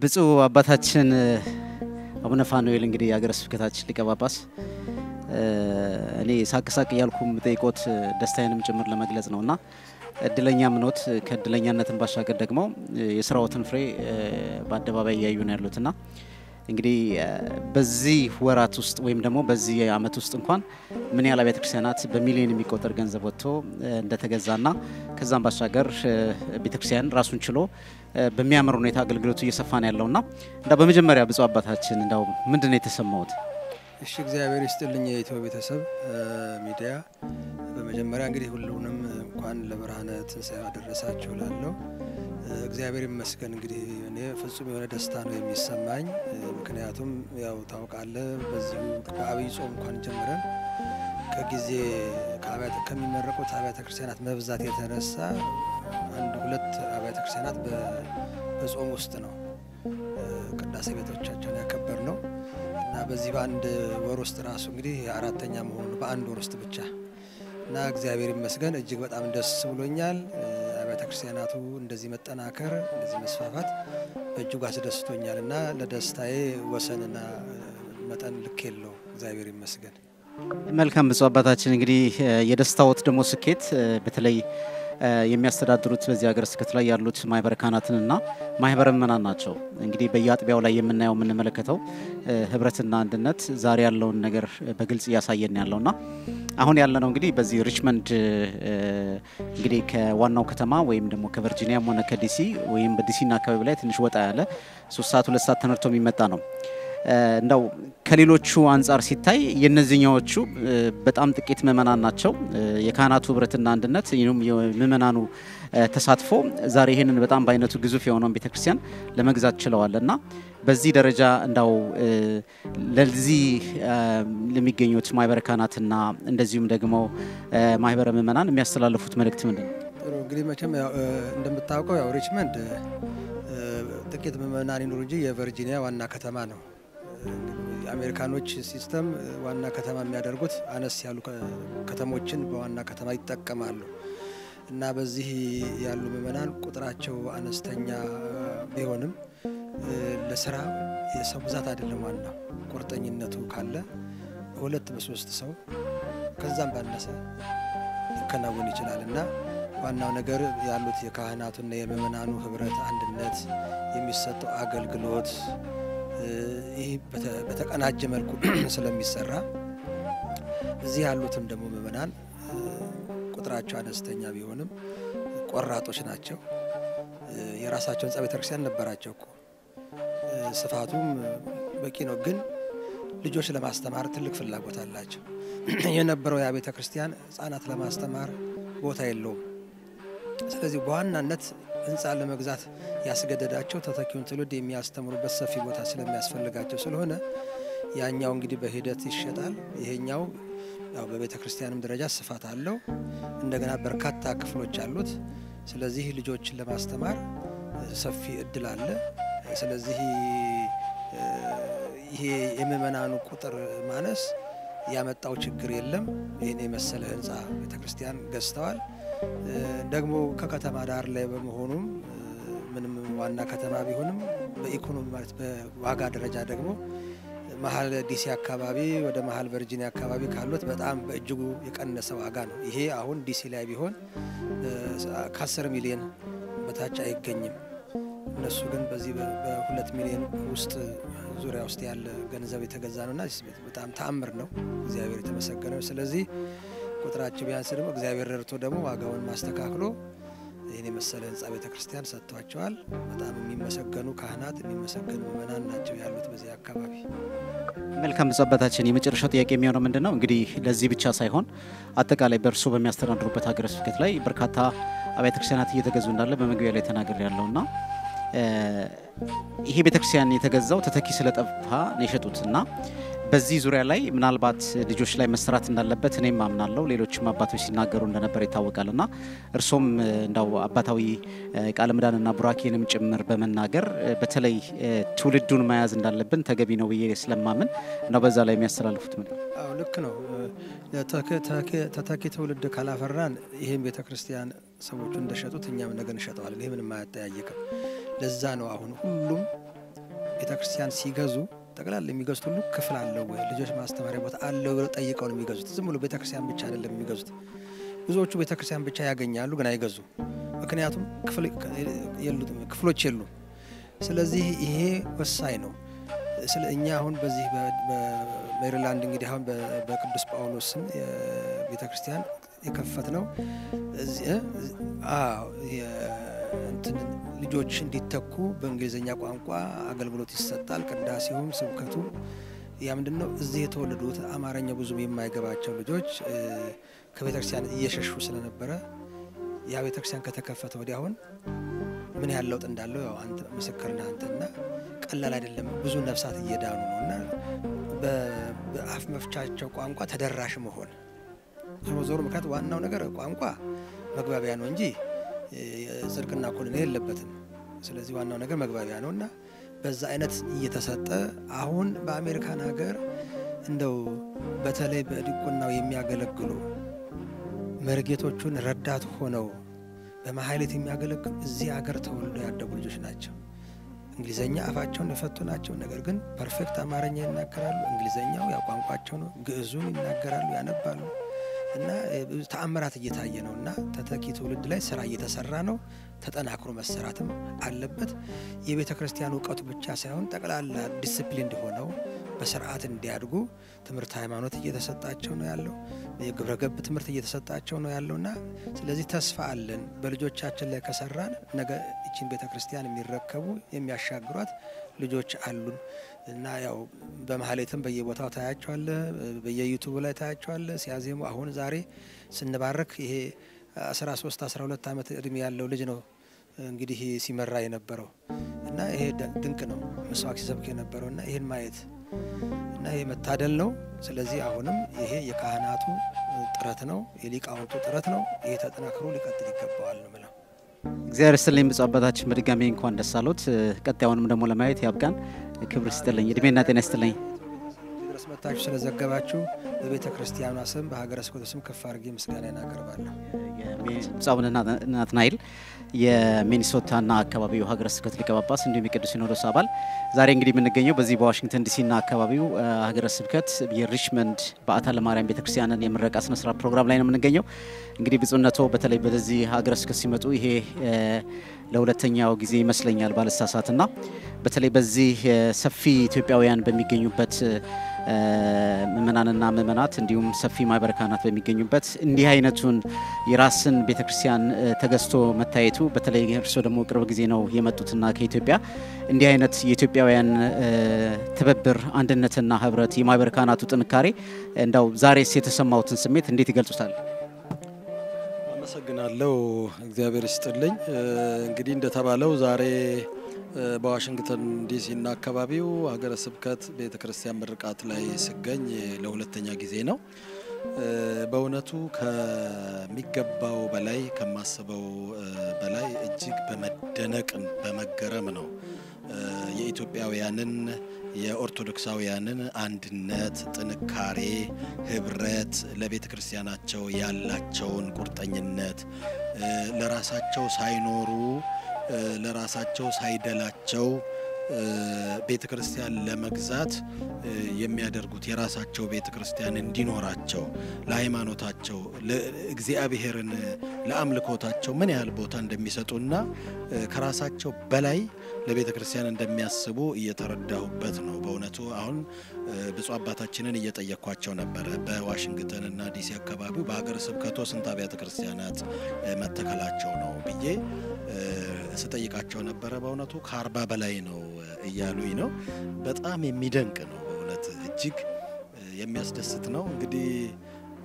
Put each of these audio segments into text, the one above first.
ብፁዕ አባታችን አቡነ ፋኑኤል እንግዲህ የሀገረ ስብከታችን ሊቀ ጳጳስ እኔ ሳቅሳቅ ያልኩም ጠይቆት ደስታዬንም ጭምር ለመግለጽ ነውና እድለኛም ኖት ከእድለኛነትን ባሻገር ደግሞ የሥራዎትን ፍሬ በአደባባይ ያዩ ነው ያሉትና እንግዲህ በዚህ ወራት ውስጥ ወይም ደግሞ በዚህ አመት ውስጥ እንኳን ምን ያህል አብያተ ክርስቲያናት በሚሊዮን የሚቆጠር ገንዘብ ወጥቶ እንደተገዛና ከዛም ባሻገር ቤተክርስቲያን ራሱን ችሎ በሚያምር ሁኔታ አገልግሎቱ እየሰፋ ነው ያለውና እንዳ በመጀመሪያ ብፁዕ አባታችን እንዳው ምንድነው የተሰማውት? እሺ እግዚአብሔር ይስጥልኝ የኢትዮ ቤተሰብ ሚዲያ በመጀመሪያ እንግዲህ ሁሉንም እንኳን ለብርሃነ ትንሣኤው አደረሳችሁ እላለሁ። እግዚአብሔር ይመስገን እንግዲህ እኔ ፍጹም የሆነ ደስታ ነው የሚሰማኝ። ምክንያቱም ያው ታውቃለህ በዚሁ በአብይ ጾም እንኳን ጀምረን ከጊዜ ከሚመረቁት አብያተ ክርስቲያናት መብዛት የተነሳ አንድ ሁለት አብያተ ክርስቲያናት በጾም ውስጥ ነው ቅዳሴ ቤቶቻቸውን ያከበርነው እና በዚህ በአንድ ወር ውስጥ ራሱ እንግዲህ አራተኛ መሆኑ በአንድ ወር ውስጥ ብቻ እና እግዚአብሔር ይመስገን እጅግ በጣም ደስ ብሎኛል። አብያተ ክርስቲያናቱ እንደዚህ መጠናከር እንደዚህ መስፋፋት በእጅጉ አስደስቶኛልና ለደስታዬ ወሰንና መጠን ልክ የለውም። እግዚአብሔር ይመስገን። መልካም ብፁዕ አባታችን እንግዲህ የደስታዎት ደግሞ ስኬት በተለይ የሚያስተዳድሩት በዚህ ሀገረ ስብከት ላይ ያሉት ማህበረ ካህናትና ማህበረ ምእመናን ናቸው። እንግዲህ በየአጥቢያው ላይ የምናየው የምንመለከተው ህብረትና አንድነት ዛሬ ያለውን ነገር በግልጽ ያሳየን ያለውና አሁን ያለነው እንግዲህ በዚህ ሪችመንድ እንግዲህ ከዋናው ከተማ ወይም ደግሞ ከቨርጂኒያም ሆነ ከዲሲ ወይም በዲሲና አካባቢ ላይ ትንሽ ወጣ ያለ 3 ሰዓት 2 ሰዓት ተነርቶ የሚመጣ ነው። እንደው ከሌሎቹ አንፃር ሲታይ የነዚህኛዎቹ በጣም ጥቂት ምእመናን ናቸው። የካህናቱ ህብረትና አንድነት የምእመናኑ ተሳትፎ ዛሬ ይሄንን በጣም በአይነቱ ግዙፍ የሆነውን ቤተክርስቲያን ለመግዛት ችለዋልና በዚህ ደረጃ እንዳው ለዚህ ለሚገኙት ማህበረ ካህናትና እንደዚሁም ደግሞ ማህበረ ምእመናን የሚያስተላልፉት መልእክት ምንድነው? ጥሩ እንግዲህ መቼም እንደምታውቀው ያው ሪችመንድ ጥቂት ምእመናን ይኖሩ እንጂ የቨርጂኒያ ዋና ከተማ ነው። የአሜሪካኖች ሲስተም ዋና ከተማ የሚያደርጉት አነስ ያሉ ከተሞችን በዋና ከተማ ይጠቀማሉ እና በዚህ ያሉ ምእመናን ቁጥራቸው አነስተኛ ቢሆንም ለስራ የሰው ብዛት አይደለም ዋናው ቁርጠኝነቱ ካለ በሁለት በሶስት ሰው ከዛም ባነሰ ሊከናወን ይችላልና ዋናው ነገር ያሉት የካህናቱና የምእመናኑ ህብረት አንድነት የሚሰጠው አገልግሎት ይህ በተቀናጀ መልኩ ስለሚሰራ እዚህ ያሉትም ደግሞ ምእመናን ቁጥራቸው አነስተኛ ቢሆንም ቆራጦች ናቸው። የራሳቸው ህንጻ ቤተክርስቲያን ነበራቸው እኮ ስፋቱም በቂ ነው፣ ግን ልጆች ለማስተማር ትልቅ ፍላጎት አላቸው። የነበረው ያ ቤተክርስቲያን ህፃናት ለማስተማር ቦታ የለውም። ስለዚህ በዋናነት ህንጻ ለመግዛት ያስገደዳቸው ተተኪውን ትውልድ የሚያስተምሩበት ሰፊ ቦታ ስለሚያስፈልጋቸው ስለሆነ ያኛው እንግዲህ በሂደት ይሸጣል። ይሄኛው ያው በቤተክርስቲያንም ደረጃ ስፋት አለው፣ እንደገና በርካታ ክፍሎች አሉት። ስለዚህ ልጆችን ለማስተማር ሰፊ እድል አለ። ስለዚህ ይሄ የምእመናኑ ቁጥር ማነስ ያመጣው ችግር የለም። ይሄን የመሰለ ህንጻ ቤተክርስቲያን ገዝተዋል። ደግሞ ከከተማ ዳር ላይ በመሆኑም ምንም ዋና ከተማ ቢሆንም በኢኮኖሚ ማለት በዋጋ ደረጃ ደግሞ መሀል ዲሲ አካባቢ ወደ መሀል ቨርጂኒያ አካባቢ ካሉት በጣም በእጅጉ የቀነሰ ዋጋ ነው። ይሄ አሁን ዲሲ ላይ ቢሆን ከ10 ሚሊዮን በታች አይገኝም። እነሱ ግን በዚህ በ2 ሚሊዮን ውስጥ ዙሪያ ውስጥ ያለ ገንዘብ የተገዛ ነውና በጣም ተአምር ነው። እግዚአብሔር የተመሰገነ። ስለዚህ ቁጥራቸው ቢያንስ ደግሞ እግዚአብሔር ረድቶ ደግሞ ዋጋውን ማስተካክሎ ይሄን የመሰለ ህንጻ ቤተክርስቲያን ሰጥቷቸዋል። በጣም የሚመሰገኑ ካህናት የሚመሰገኑ ምእመናን ናቸው ያሉት በዚህ አካባቢ። መልካም ብፁዕ አባታችን የመጨረሻው ጥያቄ የሚሆነው ምንድነው እንግዲህ ለዚህ ብቻ ሳይሆን አጠቃላይ በእርሶ በሚያስተዳድሩበት ሀገረ ስብከት ላይ በርካታ አብያተ ክርስቲያናት እየተገዙ እንዳለ በመግቢያ ላይ ተናግሬ ያለውና ይሄ ቤተክርስቲያን የተገዛው ተተኪ ስለጠፋ ነው የሸጡትና በዚህ ዙሪያ ላይ ምናልባት ልጆች ላይ መስራት እንዳለበት እኔም አምናለሁ። ሌሎችም አባቶች ሲናገሩ እንደነበር ይታወቃልና እርሶም እንዳው አባታዊ ቃለ ምዕዳንና ቡራኬንም ጭምር በመናገር በተለይ ትውልዱን መያዝ እንዳለብን ተገቢ ነው ብዬ ስለማምን ነው በዛ ላይ የሚያስተላልፉት ምን? አዎ ልክ ነው። ተተኪ ትውልድ ካላፈራን ይሄን ቤተክርስቲያን ሰዎቹ እንደሸጡት እኛም ነገ እንሸጠዋለን። ይሄ ምንም አያጠያይቅም። ለዛ ነው አሁን ሁሉም ቤተክርስቲያን ሲገዙ ጠቅላላ የሚገዙት ሁሉ ክፍል አለው ወይ ልጆች ማስተማሪያ ቦታ አለው ብለው ጠይቀው ነው የሚገዙት። ዝም ብሎ ቤተክርስቲያን ብቻ አይደለም የሚገዙት። ብዙዎቹ ቤተክርስቲያን ብቻ ያገኛሉ ግን አይገዙም። ምክንያቱም ክፍሎች የሉም። ስለዚህ ይሄ ወሳኝ ነው። እኛ አሁን በዚህ በሜሪላንድ እንግዲህ አሁን በቅዱስ ጳውሎስ ስም ቤተክርስቲያን የከፈትነው ልጆች እንዲተኩ በእንግሊዘኛ ቋንቋ አገልግሎት ይሰጣል። ቅዳሴውም ስብከቱ ያ ምንድነው እዚህ የተወለዱት አማርኛ ብዙም የማይገባቸው ልጆች ከቤተክርስቲያን እየሸሹ ስለነበረ ያ ቤተክርስቲያን ከተከፈተ ወዲያ አሁን ምን ያህል ለውጥ እንዳለው ያው አንተ ምስክርና አንተና ቀላል አይደለም። ብዙ ነፍሳት እየዳኑ ነውና በአፍ መፍቻቸው ቋንቋ ተደራሽ መሆን ዞሮ ምክንያት ዋናው ነገር ቋንቋ መግባቢያ ነው እንጂ ጽድቅና ኩነኔ የለበትም። ስለዚህ ዋናው ነገር መግባቢያ ነውና በዛ አይነት እየተሰጠ አሁን በአሜሪካን ሀገር እንደው በተለይ በዲቁናው የሚያገለግሉ መርጌቶቹን ረዳት ሆነው በማህሌት የሚያገለግሉ እዚህ ሀገር ተወልደው ያደጉ ልጆች ናቸው። እንግሊዘኛ አፋቸውን የፈቱ ናቸው። ነገር ግን ፐርፌክት አማርኛ ይናገራሉ። እንግሊዘኛው ያው ቋንቋቸው ነው። ግዕዙን ይናገራሉ፣ ያነባሉ እና ተአምራት እየታየ ነውና ተተኪ ትውልድ ላይ ስራ እየተሰራ ነው። ተጠናክሮ መሰራትም አለበት። የቤተ ክርስቲያን ዕውቀቱ ብቻ ሳይሆን ጠቅላላ ዲሲፕሊን ሆነው በስርዓት እንዲያድጉ ትምህርት ሃይማኖት እየተሰጣቸው ነው ያለው። የግብረ ገብ ትምህርት እየተሰጣቸው ነው ያለውና ስለዚህ ተስፋ አለን። በልጆቻችን ላይ ከሰራን ነገ እቺን ቤተ ክርስቲያን የሚረከቡ የሚያሻግሯት ልጆች አሉን እና ያው በመሐሌትም በየቦታው ታያቸዋለ፣ በየዩቲዩብ ላይ ታያቸዋለ ሲያዜሙ። አሁን ዛሬ ስንባረክ ይሄ 13 12 ዓመት እድሜ ያለው ልጅ ነው እንግዲህ ሲመራ የነበረው እና ይሄ ድንቅ ነው። መስዋዕት ሲሰብክ የነበረውና ይሄን ማየት እና ይሄ መታደል ነው። ስለዚህ አሁንም ይሄ የካህናቱ ጥረት ነው፣ የሊቃውንቱ ጥረት ነው። ይሄ ተጠናክሮ ሊቀጥል ይገባዋል ነው ማለት። እግዚአብሔር ይስጥልኝ ብፁዕ አባታችን በድጋሚ እንኳን ደስ አሎት። ቀጣዩንም ደግሞ ለማየት ያብቃን። ክብር ይስጥልኝ፣ እድሜና ጤና ይስጥልኝ። ድረስ መጣችሁ ስለዘገባችሁ በቤተ ክርስቲያኗ ስም በሀገረ ስብከቱ ስም ከፍ አድርጌ ምስጋናዬን አቀርባለሁ። ብፁዕ አቡነ ናትናኤል የሚኒሶታና አካባቢው ሀገረ ስብከት ሊቀ ጳጳስ እንዲሁም የቅዱስ ሲኖዶስ አባል፣ ዛሬ እንግዲህ የምንገኘው በዚህ በዋሽንግተን ዲሲና አካባቢው ሀገረ ስብከት የሪችመንድ በዓታ ለማርያም ቤተክርስቲያንን የምረቃ ስነ ስርዓት ፕሮግራም ላይ ነው የምንገኘው። እንግዲህ ብፁዕነቶ በተለይ በዚህ ሀገረ ስብከት ሲመጡ ይሄ ለሁለተኛው ጊዜ ይመስለኛል ባለሳሳትና በተለይ በዚህ ሰፊ ኢትዮጵያውያን በሚገኙበት ምእመናንና ምእመናት እንዲሁም ሰፊ ማህበረ ካህናት በሚገኙበት እንዲህ አይነቱን የራስን ቤተክርስቲያን ተገዝቶ መታየቱ በተለይ እርሶ ደግሞ ቅርብ ጊዜ ነው የመጡትና ከኢትዮጵያ እንዲህ አይነት የኢትዮጵያውያን ትብብር አንድነትና ህብረት የማህበረ ካህናቱ ጥንካሬ እንዳው ዛሬስ የተሰማውትን ስሜት እንዴት ይገልጹታል? አመሰግናለሁ። እግዚአብሔር ይስጥልኝ። እንግዲህ እንደተባለው ዛሬ በዋሽንግተን ዲሲና አካባቢው ሀገረ ስብከት ቤተክርስቲያን ምርቃት ላይ ስገኝ ለሁለተኛ ጊዜ ነው። በእውነቱ ከሚገባው በላይ ከማስበው በላይ እጅግ በመደነቅ በመገረም ነው የኢትዮጵያውያንን የኦርቶዶክሳውያንን አንድነት፣ ጥንካሬ፣ ህብረት፣ ለቤተክርስቲያናቸው ያላቸውን ቁርጠኝነት ለራሳቸው ሳይኖሩ ለራሳቸው ሳይደላቸው ቤተክርስቲያን ለመግዛት የሚያደርጉት የራሳቸው ቤተክርስቲያን እንዲኖራቸው ለሃይማኖታቸው ለእግዚአብሔርን ለአምልኮታቸው ምን ያህል ቦታ እንደሚሰጡና ከራሳቸው በላይ ለቤተክርስቲያን እንደሚያስቡ እየተረዳሁበት ነው። በእውነቱ አሁን ብፁዕ አባታችንን እየጠየኳቸው ነበር። በዋሽንግተን እና ዲሲ አካባቢ በሀገረ ስብከቱ ስንት አብያተ ክርስቲያናት መተከላቸው ነው ብዬ ስጠይቃቸው ነበረ። በእውነቱ ከ40 በላይ ነው እያሉኝ ነው። በጣም የሚደንቅ ነው። በእውነት እጅግ የሚያስደስት ነው። እንግዲህ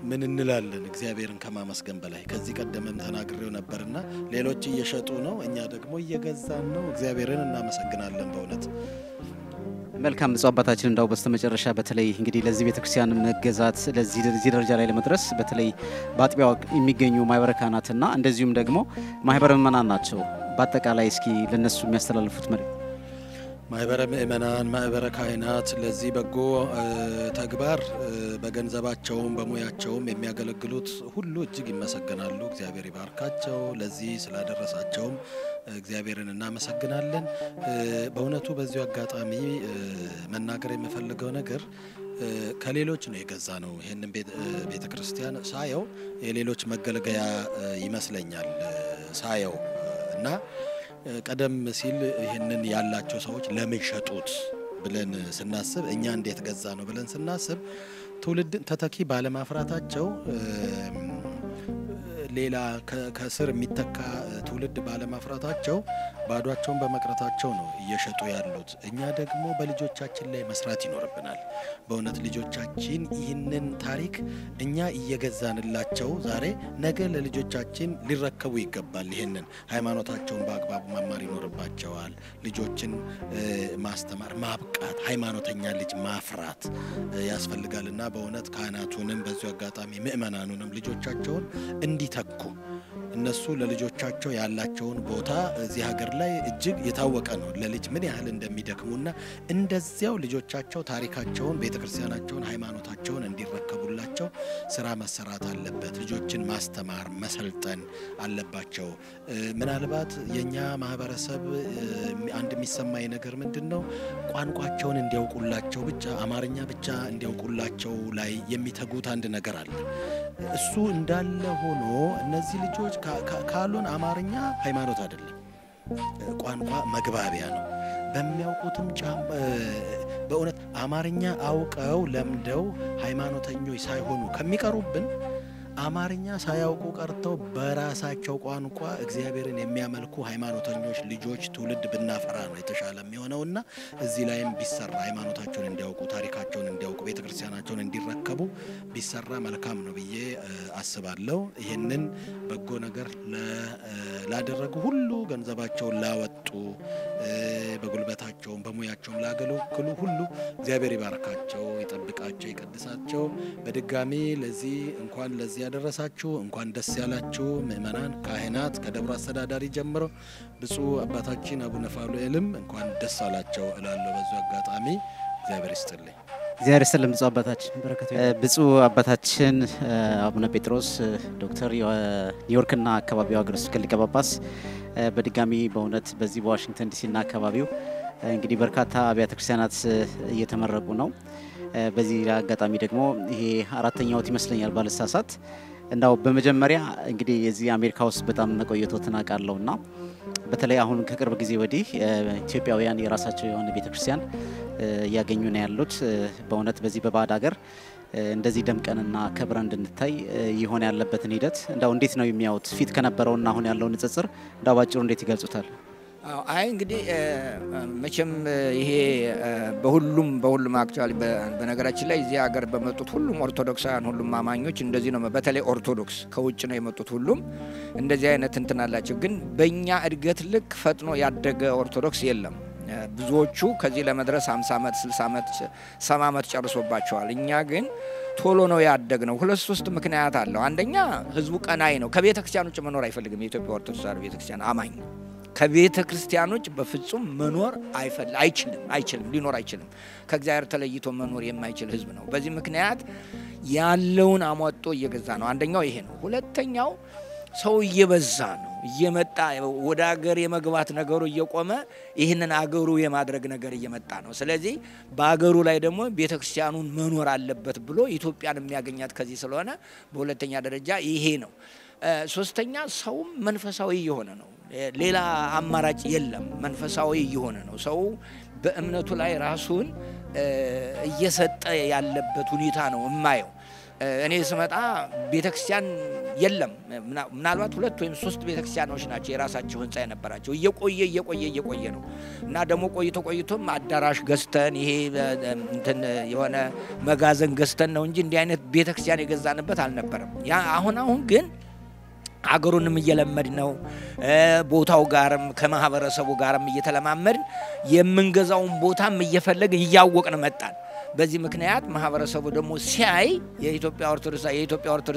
ምን እንላለን እግዚአብሔርን ከማመስገን በላይ። ከዚህ ቀደምም ተናግሬው ነበርና ሌሎች እየሸጡ ነው፣ እኛ ደግሞ እየገዛን ነው። እግዚአብሔርን እናመሰግናለን በእውነት። መልካም ብፁዕ አባታችን እንዳው በስተመጨረሻ በተለይ እንግዲህ ለዚህ ቤተክርስቲያን መገዛት ለዚህ ደረጃ ላይ ለመድረስ በተለይ በአጥቢያው የሚገኙ ማህበረ ካህናትና እንደዚሁም ደግሞ ማህበረ ምእመናን ናቸው። በአጠቃላይ እስኪ ለነሱ የሚያስተላልፉት መልእክት። ማህበረ ምእመናን ማህበረ ካህናት ለዚህ በጎ ተግባር በገንዘባቸውም በሙያቸውም የሚያገለግሉት ሁሉ እጅግ ይመሰገናሉ። እግዚአብሔር ይባርካቸው። ለዚህ ስላደረሳቸውም እግዚአብሔርን እናመሰግናለን። በእውነቱ በዚሁ አጋጣሚ መናገር የምፈልገው ነገር ከሌሎች ነው የገዛ ነው። ይሄንን ቤተክርስቲያን ሳየው የሌሎች መገልገያ ይመስለኛል ሳየው እና ቀደም ሲል ይሄንን ያላቸው ሰዎች ለምን ሸጡት ብለን ስናስብ እኛ እንዴት ገዛ ነው ብለን ስናስብ ትውልድን ተተኪ ባለማፍራታቸው ሌላ ከስር የሚተካ ትውልድ ባለማፍራታቸው ባዷቸውን በመቅረታቸው ነው እየሸጡ ያሉት። እኛ ደግሞ በልጆቻችን ላይ መስራት ይኖርብናል። በእውነት ልጆቻችን ይህንን ታሪክ እኛ እየገዛንላቸው ዛሬ ነገ ለልጆቻችን ሊረከቡ ይገባል። ይሄንን ሃይማኖታቸውን በአግባቡ መማር ይኖርባቸዋል። ልጆችን ማስተማር ማብቃት ሃይማኖተኛ ልጅ ማፍራት ያስፈልጋልና በእውነት ካህናቱንም በዚሁ አጋጣሚ ምእመናኑንም ልጆቻቸውን እንዲተኩ እነሱ ለልጆቻቸው ያላቸውን ቦታ እዚህ ሀገር ላይ እጅግ የታወቀ ነው። ለልጅ ምን ያህል እንደሚደክሙና እንደዚያው ልጆቻቸው ታሪካቸውን ቤተክርስቲያናቸውን ሃይማኖታቸውን እንዲረከቡላቸው ስራ መሰራት አለበት። ልጆችን ማስተማር መሰልጠን አለባቸው። ምናልባት የኛ ማህበረሰብ አንድ የሚሰማኝ ነገር ምንድነው ቋንቋቸውን እንዲያውቁላቸው ብቻ አማርኛ ብቻ እንዲያውቁላቸው ላይ የሚተጉት አንድ ነገር አለ። እሱ እንዳለ ሆኖ እነዚህ ልጆች ካሉን አማርኛ ሃይማኖት አይደለም፣ ቋንቋ መግባቢያ ነው። በሚያውቁትም በእውነት አማርኛ አውቀው ለምደው ሃይማኖተኞች ሳይሆኑ ከሚቀሩብን አማርኛ ሳያውቁ ቀርተው በራሳቸው ቋንቋ እግዚአብሔርን የሚያመልኩ ሃይማኖተኞች ልጆች ትውልድ ብናፈራ ነው የተሻለ የሚሆነውና እዚህ ላይም ቢሰራ ሃይማኖታቸውን እንዲያውቁ ታሪካቸውን እንዲያውቁ ቤተክርስቲያናቸውን እንዲረከቡ ቢሰራ መልካም ነው ብዬ አስባለሁ። ይሄንን በጎ ነገር ላደረጉ ሁሉ ገንዘባቸውን ላወጡ በጉልበታቸውም በሙያቸውም ላገለግሉ ሁሉ እግዚአብሔር ይባርካቸው፣ ይጠብቃቸው፣ ይቀድሳቸው። በድጋሚ ለዚህ እንኳን ለዚህ ያደረሳችሁ እንኳን ደስ ያላችሁ ምእመናን ካህናት ከደብሩ አስተዳዳሪ ጀምሮ ብፁዕ አባታችን አቡነ ፋኑኤልም እንኳን ደስ አላቸው እላለሁ። በዚህ አጋጣሚ እግዚአብሔር ይስጥልኝ። እግዚአብሔር ይስጥልን ብፁዕ አባታችን በረከቱ። ብፁዕ አባታችን አቡነ ጴጥሮስ ዶክተር ኒውዮርክና አካባቢው ሀገረ ስብከት ሊቀ ጳጳስ በድጋሚ በእውነት በዚህ በዋሽንግተን ዲሲና አካባቢው እንግዲህ በርካታ አብያተ ክርስቲያናት እየተመረቁ ነው። በዚህ አጋጣሚ ደግሞ ይሄ አራተኛው ይመስለኛል ባለሳሳት እንዳው በመጀመሪያ እንግዲህ የዚህ አሜሪካ ውስጥ በጣም መቆየቶትን አቃለውና በተለይ አሁን ከቅርብ ጊዜ ወዲህ ኢትዮጵያውያን የራሳቸው የሆነ ቤተክርስቲያን ያገኙ ነው ያሉት። በእውነት በዚህ በባዕድ ሀገር እንደዚህ ደምቀንና ከብረን እንድንታይ ይሆን ያለበትን ሂደት እንዳው እንዴት ነው የሚያዩት? ፊት ከነበረውና አሁን ያለው ንጽጽር እንዳው ባጭሩ እንዴት ይገልጹታል? አይ እንግዲህ መቼም ይሄ በሁሉም አክቹአሊ በነገራችን ላይ እዚህ ሀገር በመጡት ሁሉም ኦርቶዶክሳውያን ሁሉም አማኞች እንደዚህ ነው። በተለይ ኦርቶዶክስ ከውጭ ነው የመጡት ሁሉም እንደዚህ አይነት እንትን አላቸው። ግን በእኛ እድገት ልክ ፈጥኖ ያደገ ኦርቶዶክስ የለም። ብዙዎቹ ከዚህ ለመድረስ 50 ዓመት 60 ዓመት 70 ዓመት ጨርሶባቸዋል። እኛ ግን ቶሎ ነው ያደግነው። ሁለት ሶስት ምክንያት አለው። አንደኛ ህዝቡ ቀናይ ነው። ከቤተ ክርስቲያን ውጭ መኖር አይፈልግም። የኢትዮጵያ ኦርቶዶክስ ተዋሕዶ ቤተ ክርስቲያን አማኝ ከቤተ ክርስቲያኖች በፍጹም መኖር አይችልም ሊኖር አይችልም። ከእግዚአብሔር ተለይቶ መኖር የማይችል ህዝብ ነው። በዚህ ምክንያት ያለውን አሟጦ እየገዛ ነው። አንደኛው ይሄ ነው። ሁለተኛው ሰው እየበዛ ነው። እየመጣ ወደ ሀገር የመግባት ነገሩ እየቆመ ይሄንን አገሩ የማድረግ ነገር እየመጣ ነው። ስለዚህ በአገሩ ላይ ደግሞ ቤተክርስቲያኑን መኖር አለበት ብሎ ኢትዮጵያን የሚያገኛት ከዚህ ስለሆነ በሁለተኛ ደረጃ ይሄ ነው። ሶስተኛ ሰው መንፈሳዊ የሆነ ነው። ሌላ አማራጭ የለም። መንፈሳዊ የሆነ ነው። ሰው በእምነቱ ላይ ራሱን እየሰጠ ያለበት ሁኔታ ነው የማየው። እኔ ስመጣ ቤተክርስቲያን የለም። ምናልባት 2 ወይም 3 ቤተክርስቲያኖች ናቸው የራሳቸው ህንጻ የነበራቸው። እየቆየ ነው እና ደግሞ ቆይቶም አዳራሽ ገዝተን ይሄ እንትን የሆነ መጋዘን ገዝተን ነው እንጂ እንዲህ አይነት ቤተክርስቲያን የገዛንበት አልነበረም። ያ አሁን ግን አገሩንም እየለመድ ነው። ቦታው ጋርም ከማህበረሰቡ ጋርም እየተለማመድን የምንገዛውን ቦታም እየፈለግን እያወቅን መጣን። በዚህ ምክንያት ማህበረሰቡ ደግሞ ሲያይ የኢትዮጵያ ኦርቶዶክስ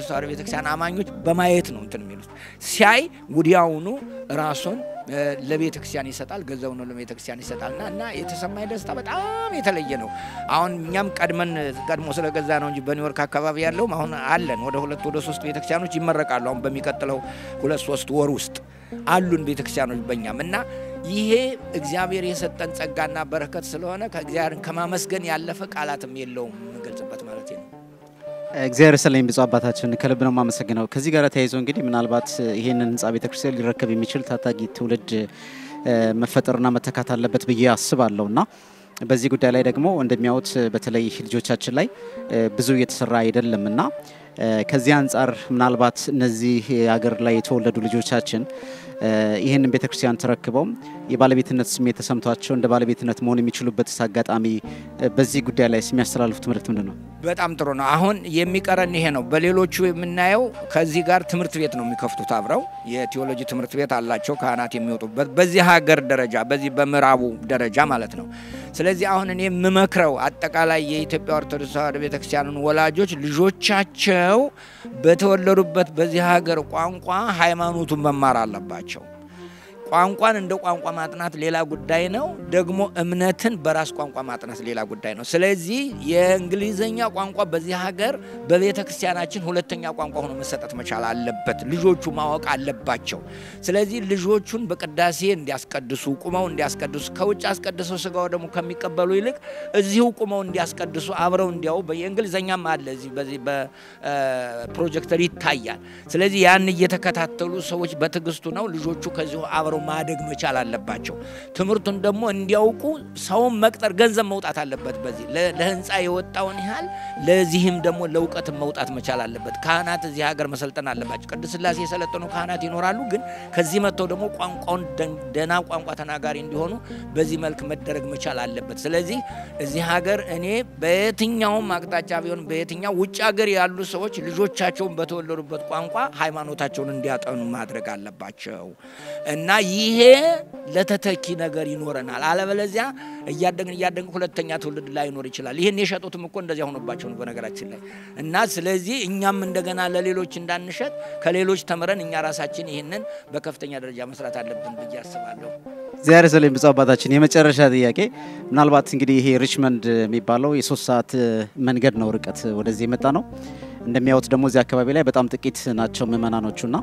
ተዋሕዶ ቤተክርስቲያን አማኞች በማየት ነው እንትን የሚሉት። ሲያይ ወዲያውኑ ራሱን ለቤተ ክርስቲያን ይሰጣል ገንዘቡን ለቤተ ክርስቲያን ይሰጣልና እና የተሰማኝ ደስታ በጣም የተለየ ነው አሁን እኛም ቀድሞ ስለገዛ ነው እንጂ በኒውዮርክ አካባቢ ያለው አሁን አለን ወደ 2 ወደ 3 ቤተ ክርስቲያኖች ይመረቃሉ አሁን በሚቀጥለው 2-3 ወር ውስጥ አሉን ቤተ ክርስቲያኖች በእኛም እና ይሄ እግዚአብሔር የሰጠን ጸጋና በረከት ስለሆነ ከእግዚአብሔርን ከማመስገን ያለፈ ቃላትም የለውም እንገልጽበት ማለት ነው እግዚአብሔር ሰላም ብፁዕ አባታችን ከልብ ነው ማመሰግነው ከዚህ ጋር ተያይዞ እንግዲህ ምናልባት ይሄንን ህንጻ ቤተክርስቲያን ሊረከብ የሚችል ታታጊ ትውልድ መፈጠርና መተካት አለበት ብዬ አስባለሁና በዚህ ጉዳይ ላይ ደግሞ እንደሚያውት በተለይ ልጆቻችን ላይ ብዙ እየተሰራ አይደለምና ከዚህ አንፃር ምናልባት እነዚህ ሀገር ላይ የተወለዱ ልጆቻችን ይሄንን ቤተክርስቲያን ተረክበው የባለቤትነት ስሜት ተሰምቷቸው እንደ ባለቤትነት መሆን የሚችሉበት አጋጣሚ በዚህ ጉዳይ ላይ የሚያስተላልፉት መልእክት ምንድነው በጣም ጥሩ ነው አሁን የሚቀረን ይሄ ነው በሌሎቹ የምናየው ከዚህ ጋር ትምህርት ቤት ነው የሚከፍቱት አብረው የቲዮሎጂ ትምህርት ቤት አላቸው ካህናት የሚወጡበት በዚህ ሀገር ደረጃ በዚህ በመራቡ ደረጃ ማለት ነው ስለዚህ አሁን እኔ የምመክረው አጠቃላይ የኢትዮጵያ ኦርቶዶክስ ተዋሕዶ ቤተክርስቲያንን ወላጆች ልጆቻቸው በተወለዱበት በዚህ ሀገር ቋንቋ ሃይማኖቱን መማር አለባቸው ቋንቋን እንደ ቋንቋ ማጥናት ሌላ ጉዳይ ነው ደግሞ እምነትን በራስ ቋንቋ ማጥናት ሌላ ጉዳይ ነው ስለዚህ የእንግሊዘኛ ቋንቋ በዚህ ሀገር በቤተክርስቲያናችን ሁለተኛ ቋንቋ ሆኖ መሰጠት መቻል አለበት ልጆቹ ማወቅ አለባቸው ስለዚህ ልጆቹን በቅዳሴ እንዲያስቀድሱ ቁመው እንዲያስቀድሱ ከውጭ አስቀድሰው ስጋው ደግሞ ከሚቀበሉ ይልቅ እዚሁ ቁመው እንዲያስቀድሱ አብረው እንዲያው በእንግሊዘኛም አለ እዚህ በዚህ በፕሮጀክተር ይታያል ስለዚህ ያን እየተከታተሉ ሰዎች በትግስቱ ነው ልጆቹ ከዚሁ አብረው ማደግ መቻል አለባቸው ትምርቱን ደግሞ እንዲያውቁ ሰው መቅጠር ገንዘብ መውጣት አለበት በዚህ ለህንጻ የወጣውን ይሃል ለዚህም ደግሞ ለውቀት መውጣት መቻል አለበት ካህናት እዚህ ሀገር መሰልጠን አለባቸው ቅድስት ሥላሴ የሰለጠኑ ካህናት ይኖራሉ ግን ከዚህ መተው ደግሞ ቋንቋውን ደና ቋንቋ ተናጋሪ እንዲሆኑ በዚህ መልክ መደረግ መቻል አለበት ስለዚህ እዚህ ሀገር እኔ በየትኛውም አቅጣጫ ቢሆን በየትኛው ውጭ ሀገር ያሉ ሰዎች ልጆቻቸውን በተወለዱበት ቋንቋ ሃይማኖታቸውን እንዲያጠኑ ማድረግ አለባቸው እና ይሄ ለተተኪ ነገር ይኖርናል አለበለዚያ እያደግን ሁለተኛ ትውልድ ላይ ይኖር ይችላል ይሄን የሸጡትም እኮ እንደዚያ ሆነባቸው ነው በነገራችን ላይ እና ስለዚህ እኛም እንደገና ለሌሎች እንዳንሸጥ ከሌሎች ተመረን እኛ ራሳችን ይሄንን በከፍተኛ ደረጃ መስራት አለብን ብዬ አስባለሁ ዛሬ ሰላም ብፁዕ አባታችን የመጨረሻ ጥያቄ ምናልባት እንግዲህ ይሄ ሪችመንድ የሚባለው የ3 ሰዓት መንገድ ነው ርቀት ወደዚህ የመጣ ነው እንደሚያውት ደግሞ እዚህ አካባቢ ላይ በጣም ጥቂት ናቸው ምእመናኖቹና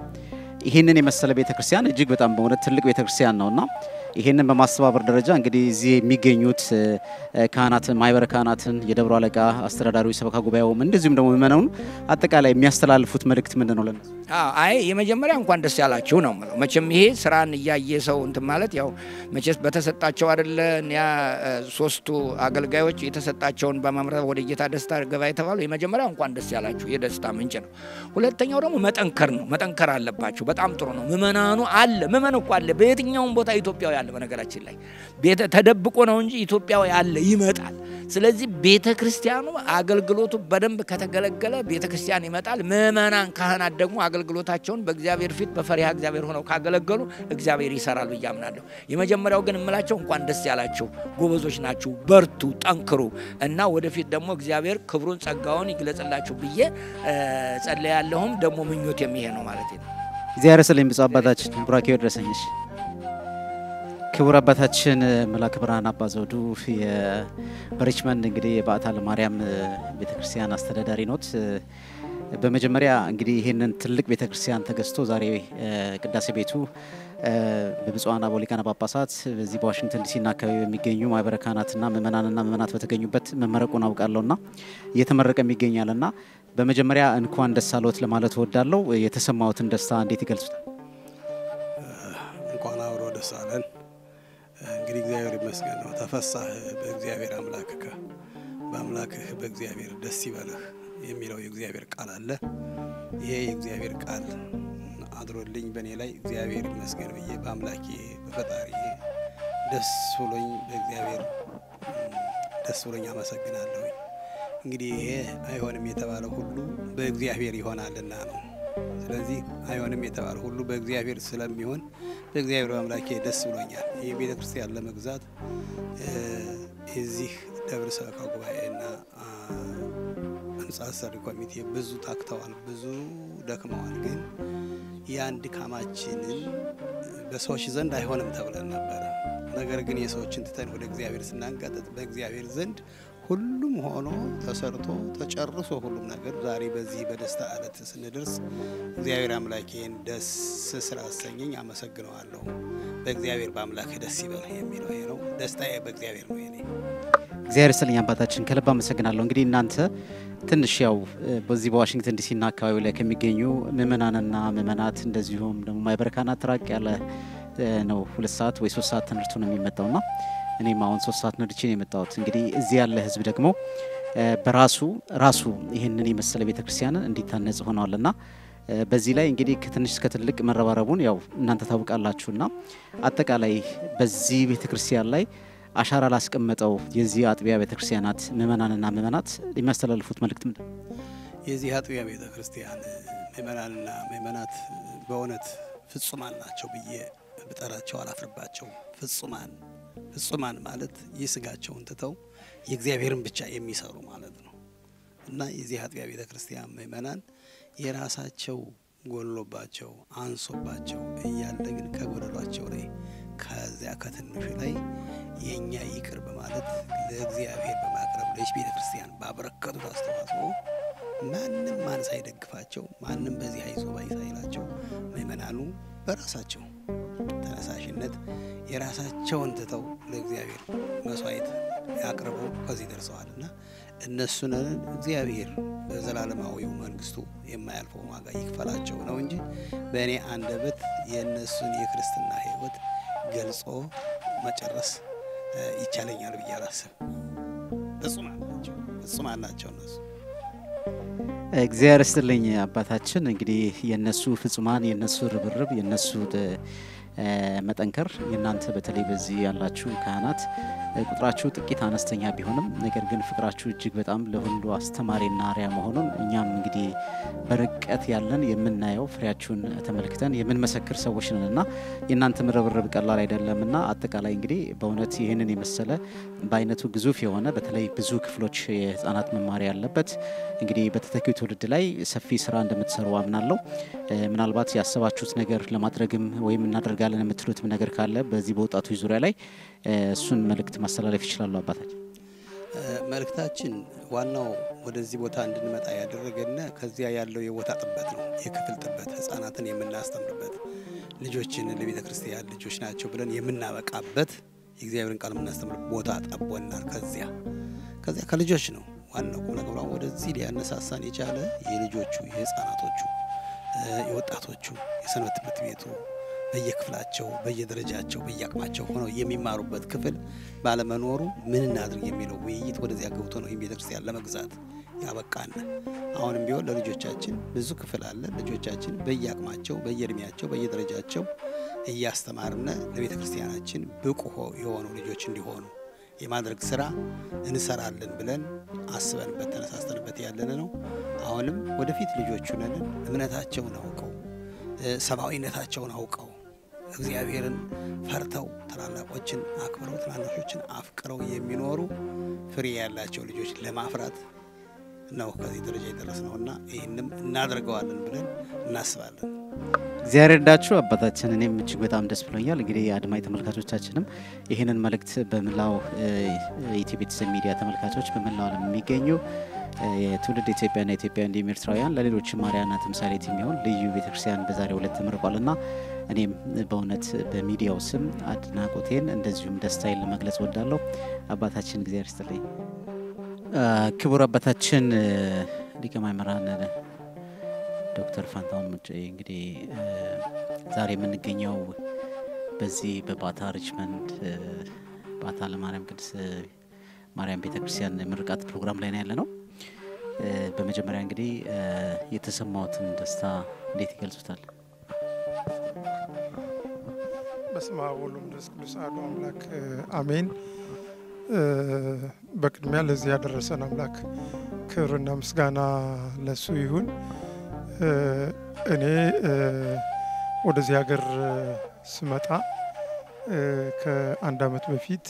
ይሄንን የመሰለ ቤተክርስቲያን እጅግ በጣም በእውነት ትልቅ ቤተክርስቲያን ነውና ይሄንን በማስተባበር ደረጃ እንግዲህ እዚህ የሚገኙት ካህናትን ማይበር ካህናትን የደብሩ አለቃ አስተዳዳሪው ሰበካ ጉባኤውም እንደዚሁም ደግሞ ምእመናኑ አጠቃላይ የሚያስተላልፉት መልእክት ምንድነው ለነሱ አይ የመጀመሪያ እንኳን ደስ ያላችሁ ነው ማለት መቼም ይሄ ስራን ያያየ ሰው እንት ማለት ያው መቼስ በተሰጣቸው አይደለ ያ 3ቱ አገልጋዮች የተሰጣቸውን በማምራት ወደ ጌታ ደስታ ገባ የተባለው የመጀመሪያ እንኳን ደስ ያላችሁ የደስታ ምንጭ ነው ሁለተኛው ደግሞ መጠንከር አለባችሁ በጣም ጥሩ ነው ምእመናኑ አለ ምእመን እኮ አለ በየትኛውም ቦታ ኢትዮጵያው ያለ በነገራችን ላይ ቤተ ተደብቆ ነው እንጂ ኢትዮጵያው ያለ ይመጣል ስለዚህ ቤተክርስቲያኑ አገልግሎቱ በደንብ ከተገለገለ ቤተክርስቲያን ይመጣል ምእመናን ካህናት ደግሞ አገልግሎታቸውን በእግዚአብሔር ፊት በፈሪሃ እግዚአብሔር ሆነው ካገለገሉ እግዚአብሔር ይሰራል በያምናለሁ የመጀመሪያው ግን እምላቸው እንኳን ደስ ያላችሁ ጎበዞች ናችሁ በርቱ ጠንክሩ እና ወደፊት ደግሞ እግዚአብሔር ክብሩን ጸጋውን ይግለጽላችሁ ብዬ ጸልያለሁም ደግሞ ምኞት የሚሄ ነው ማለት ነው እግዚአብሔር ሰላም ብፁዕ አባታችን ቡራኬው ይድረሰኝሽ ክቡር አባታችን መላከ ብርሃን አባ ዘውዱ የሪችመንድ እንግዲህ የባዕታ ለማርያም ቤተክርስቲያን አስተዳዳሪ ኖት በመጀመሪያ እንግዲህ ይሄንን ትልቅ ቤተክርስቲያን ተገዝቶ ዛሬ ቅዳሴ ቤቱ በብፁዓን አበው ሊቃነ ጳጳሳት በዚህ በዋሽንግተን ዲሲ እና አካባቢ የሚገኙ ማህበረ ካህናትና ምእመናት በተገኙበት መመረቁን አውቃለሁና እየተመረቀ ይገኛልና በመጀመሪያ እንኳን ደስ አለዎት ለማለት ወዳለው የተሰማዎትን ደስታ እንዴት ይገልጹታል እንኳን አብሮ ደስ አለን እንግዲህ እግዚአብሔር ይመስገን ነው ተፈሳህ በእግዚአብሔር አምላክከ በአምላክህ በእግዚአብሔር ደስ ይበልህ የሚለው የእግዚአብሔር ቃል አለ ይሄ የእግዚአብሔር ቃል አድሮልኝ በኔ ላይ እግዚአብሔር ይመስገን ብዬ በአምላኬ በፈጣሪ ደስ ብሎኝ በእግዚአብሔር ደስ ብሎኝ አመሰግናለሁ እንግዲህ ይሄ አይሆንም የተባለው ሁሉ በእግዚአብሔር ይሆናልና ነው ስለዚህ አይሆንም የተባለው ሁሉ በእግዚአብሔር ስለሚሆን በእግዚአብሔር አምላኬ ደስ ብሎኛል ይሄ ቤተክርስቲያን ለመግዛት እዚህ ደብረ ሰበካ ጉባኤና ህንጻ ሰሪ ኮሚቴ ብዙ ታክተዋል ብዙ ደክመዋል ግን ያን ድካማችንን በሰዎች ዘንድ አይሆንም ተብለን ነበር። ነገር ግን የሰዎችን ትተን ወደ እግዚአብሔር ስናንጋጠጥ በእግዚአብሔር ዘንድ ሁሉም ሆኖ ተሰርቶ ተጨርሶ ሁሉም ነገር ዛሬ በዚህ በደስታ ዕለት ስንደርስ እግዚአብሔር አምላኬን ደስ ስላሰኘኝ አመሰግነዋለሁ። በእግዚአብሔር በአምላክ ደስ ይበልህ የሚለው ይሄ ነው። ደስታዬ በእግዚአብሔር ነው። እኔ እግዚአብሔር ይስጥልኝ አባታችን ከልብ አመሰግናለሁ። እንግዲህ እናንተ ትንሽ ያው በዚህ በዋሽንግተን ዲሲና አካባቢ ላይ ከሚገኙ ምእመናንና ምእመናት እንደዚሁም ደግሞ ማህበረ ካህናት ራቅ ያለ ነው 2 ሰዓት ወይ 3 ሰዓት ትምህርቱ ነው የሚመጣውና እኔም አሁን 3 ሰዓት ነድቼ ነው የመጣሁት። እንግዲህ እዚህ ያለ ህዝብ ደግሞ በራሱ ይሄንን የመሰለ ቤተክርስቲያንን እንዲታነጽ ሆነዋልና በዚህ ላይ እንግዲህ ከትንሽ እስከ ትልቅ መረባረቡን ያው እናንተ ታውቃላችሁና አጠቃላይ በዚህ ቤተክርስቲያን ላይ አሻራ ላስቀመጠው የዚህ አጥቢያ ቤተክርስቲያናት ምእመናንና ምእመናት የሚያስተላልፉት መልእክት ምንድን ነው? የዚህ አጥቢያ ቤተክርስቲያን ምእመናንና ምእመናት በእውነት ፍጹማን ናቸው ብዬ ብጠራቸው አላፍርባቸው። ፍጹማን ማለት የስጋቸውን ትተው የእግዚአብሔርን ብቻ የሚሰሩ ማለት ነው እና የዚህ አጥቢያ ቤተክርስቲያን ምእመናን የራሳቸው ጎሎባቸው አንሶባቸው እያለ ግን ከጎደሏቸው ላይ ከዚያ ከትንሹ ላይ የኛ ይቅር በማለት ለእግዚአብሔር በማቅረብ ለዚህ ቤተክርስቲያን ባበረከቱት አስተዋጽኦ ማንም ማን ሳይደግፋቸው ማንም በዚህ አይዞ ባይ ሳይላቸው ምእመናኑ በራሳቸው ተነሳሽነት የራሳቸውን ትተው ለእግዚአብሔር መስዋዕት ያቀርበው ከዚህ ደርሰዋልና እነሱን እግዚአብሔር በዘላለማዊው መንግስቱ የማያልፈው ዋጋ ይክፈላቸው ነው እንጂ በእኔ አንደበት የነሱን የክርስትና ህይወት ገልጾ መጨረስ ይቻለኛል ብዬ አላስብም። ፍጹማን ናቸው እነሱ። እግዚአብሔር ይስጥልኝ አባታችን። እንግዲህ የነሱ ፍጹማን የነሱ ርብርብ የነሱ መጠንከር የናንተ በተለይ በዚህ ያላችሁ ካህናት ቁጥራችሁ ጥቂት አነስተኛ ቢሆንም ነገር ግን ፍቅራችሁ እጅግ በጣም ለሁሉ አስተማሪና አርያ መሆኑን እኛም እንግዲህ በርቀት ያለን የምናየው ፍሬያችሁን ተመልክተን የምንመሰክር ሰዎች ነንና የናንተ መረብረብ ቀላል አይደለምና አጠቃላይ እንግዲህ በእውነት ይሄንን የመሰለ በአይነቱ ግዙፍ የሆነ በተለይ ብዙ ክፍሎች የህፃናት መማሪያ ያለበት እንግዲህ በተተኪው ትውልድ ላይ ሰፊ ስራ እንደምትሰሩ አምናለሁ። ምናልባት ያሰባችሁት ነገር ለማድረግም ወይም እናደርጋለን የምትሉት ነገር ካለ በዚህ በወጣቶች ዙሪያ ላይ እሱን መልእክት ማስተላለፍ ይችላሉ አባታችን? መልእክታችን ዋናው ወደዚህ ቦታ እንድንመጣ ያደረገና ከዚያ ያለው የቦታ ጥበት ነው። የክፍል ጥበት ህፃናትን የምናስተምርበት ልጆችን ለቤተ ክርስቲያን ልጆች ናቸው ብለን የምናበቃበት የእግዚአብሔርን ቃል የምናስተምር ቦታ ጠቦናል። ከዚያ ከልጆች ነው ዋናው ቁም ነገሩ። ወደዚህ ሊያነሳሳን የቻለ የልጆቹ የህፃናቶቹ የወጣቶቹ የሰንበት ትምህርት ቤቱ በየክፍላቸው በየደረጃቸው በየአቅማቸው ሆነው የሚማሩበት ክፍል ባለመኖሩ ምን እናድርግ የሚለው ውይይት ወደዚያ ገብቶ ነው ቤተክርስቲያን ለመግዛት ያበቃን። አሁንም ቢሆን ለልጆቻችን ብዙ ክፍል አለ። ልጆቻችን በየአቅማቸው በየእድሜያቸው በየደረጃቸው እያስተማርነ ለቤተክርስቲያናችን ብቁ የሆኑ ልጆች እንዲሆኑ የማድረግ ስራ እንሰራለን ብለን አስበንበት ተነሳስተንበት ያለነ ነው። አሁንም ወደፊት ልጆቹ ነን እምነታቸውን አውቀው ሰብአዊነታቸውን አውቀው እግዚአብሔርን ፈርተው ታላላቆችን አክብረው ታናናሾችን አፍቅረው የሚኖሩ ፍሬ ያላቸው ልጆች ለማፍራት ነው ከዚህ ደረጃ የደረስነውና ይሄንም እናደርገዋለን ብለን እናስባለን። እግዚአብሔር ይርዳችሁ አባታችን። እኔም እጅግ በጣም ደስ ብሎኛል። እንግዲህ አድማጭ ተመልካቾቻችንም ይሄንን መልእክት በመላው ኢትዮጵያ ሚዲያ ተመልካቾች በመላው ዓለም የሚገኙ የትውልድ ኢትዮጵያና ኢትዮጵያ እንዲሁም ኤርትራውያን ለሌሎች ማርያና ተምሳሌት የሚሆን ልዩ ቤተክርስቲያን በዛሬው ዕለት ተመርቋልና እኔም በእውነት በሚዲያው ስም አድናቆቴን እንደዚሁም ደስታዬን ለመግለጽ ወዳለሁ። አባታችን እግዚአብሔር ይስጥልኝ። ክቡር አባታችን ሊቀ ማእምራን ዶክተር ፋንታሁን ሙጬ እንግዲህ ዛሬ የምንገኘው በዚህ በባታ ሪችመንድ ባታ ለማርያም ቅድስት ማርያም ቤተክርስቲያን ምርቃት ፕሮግራም ላይ ነው ያለነው። በመጀመሪያ እንግዲህ የተሰማዎትን ደስታ እንዴት ይገልጹታል? በስመ አብ ወወልድ ወመንፈስ ቅዱስ አሐዱ አምላክ አሜን። በቅድሚያ ለዚህ ያደረሰን አምላክ ክብርና ምስጋና ለሱ ይሁን። እኔ ወደዚህ ሀገር ስመጣ ከአንድ አመት በፊት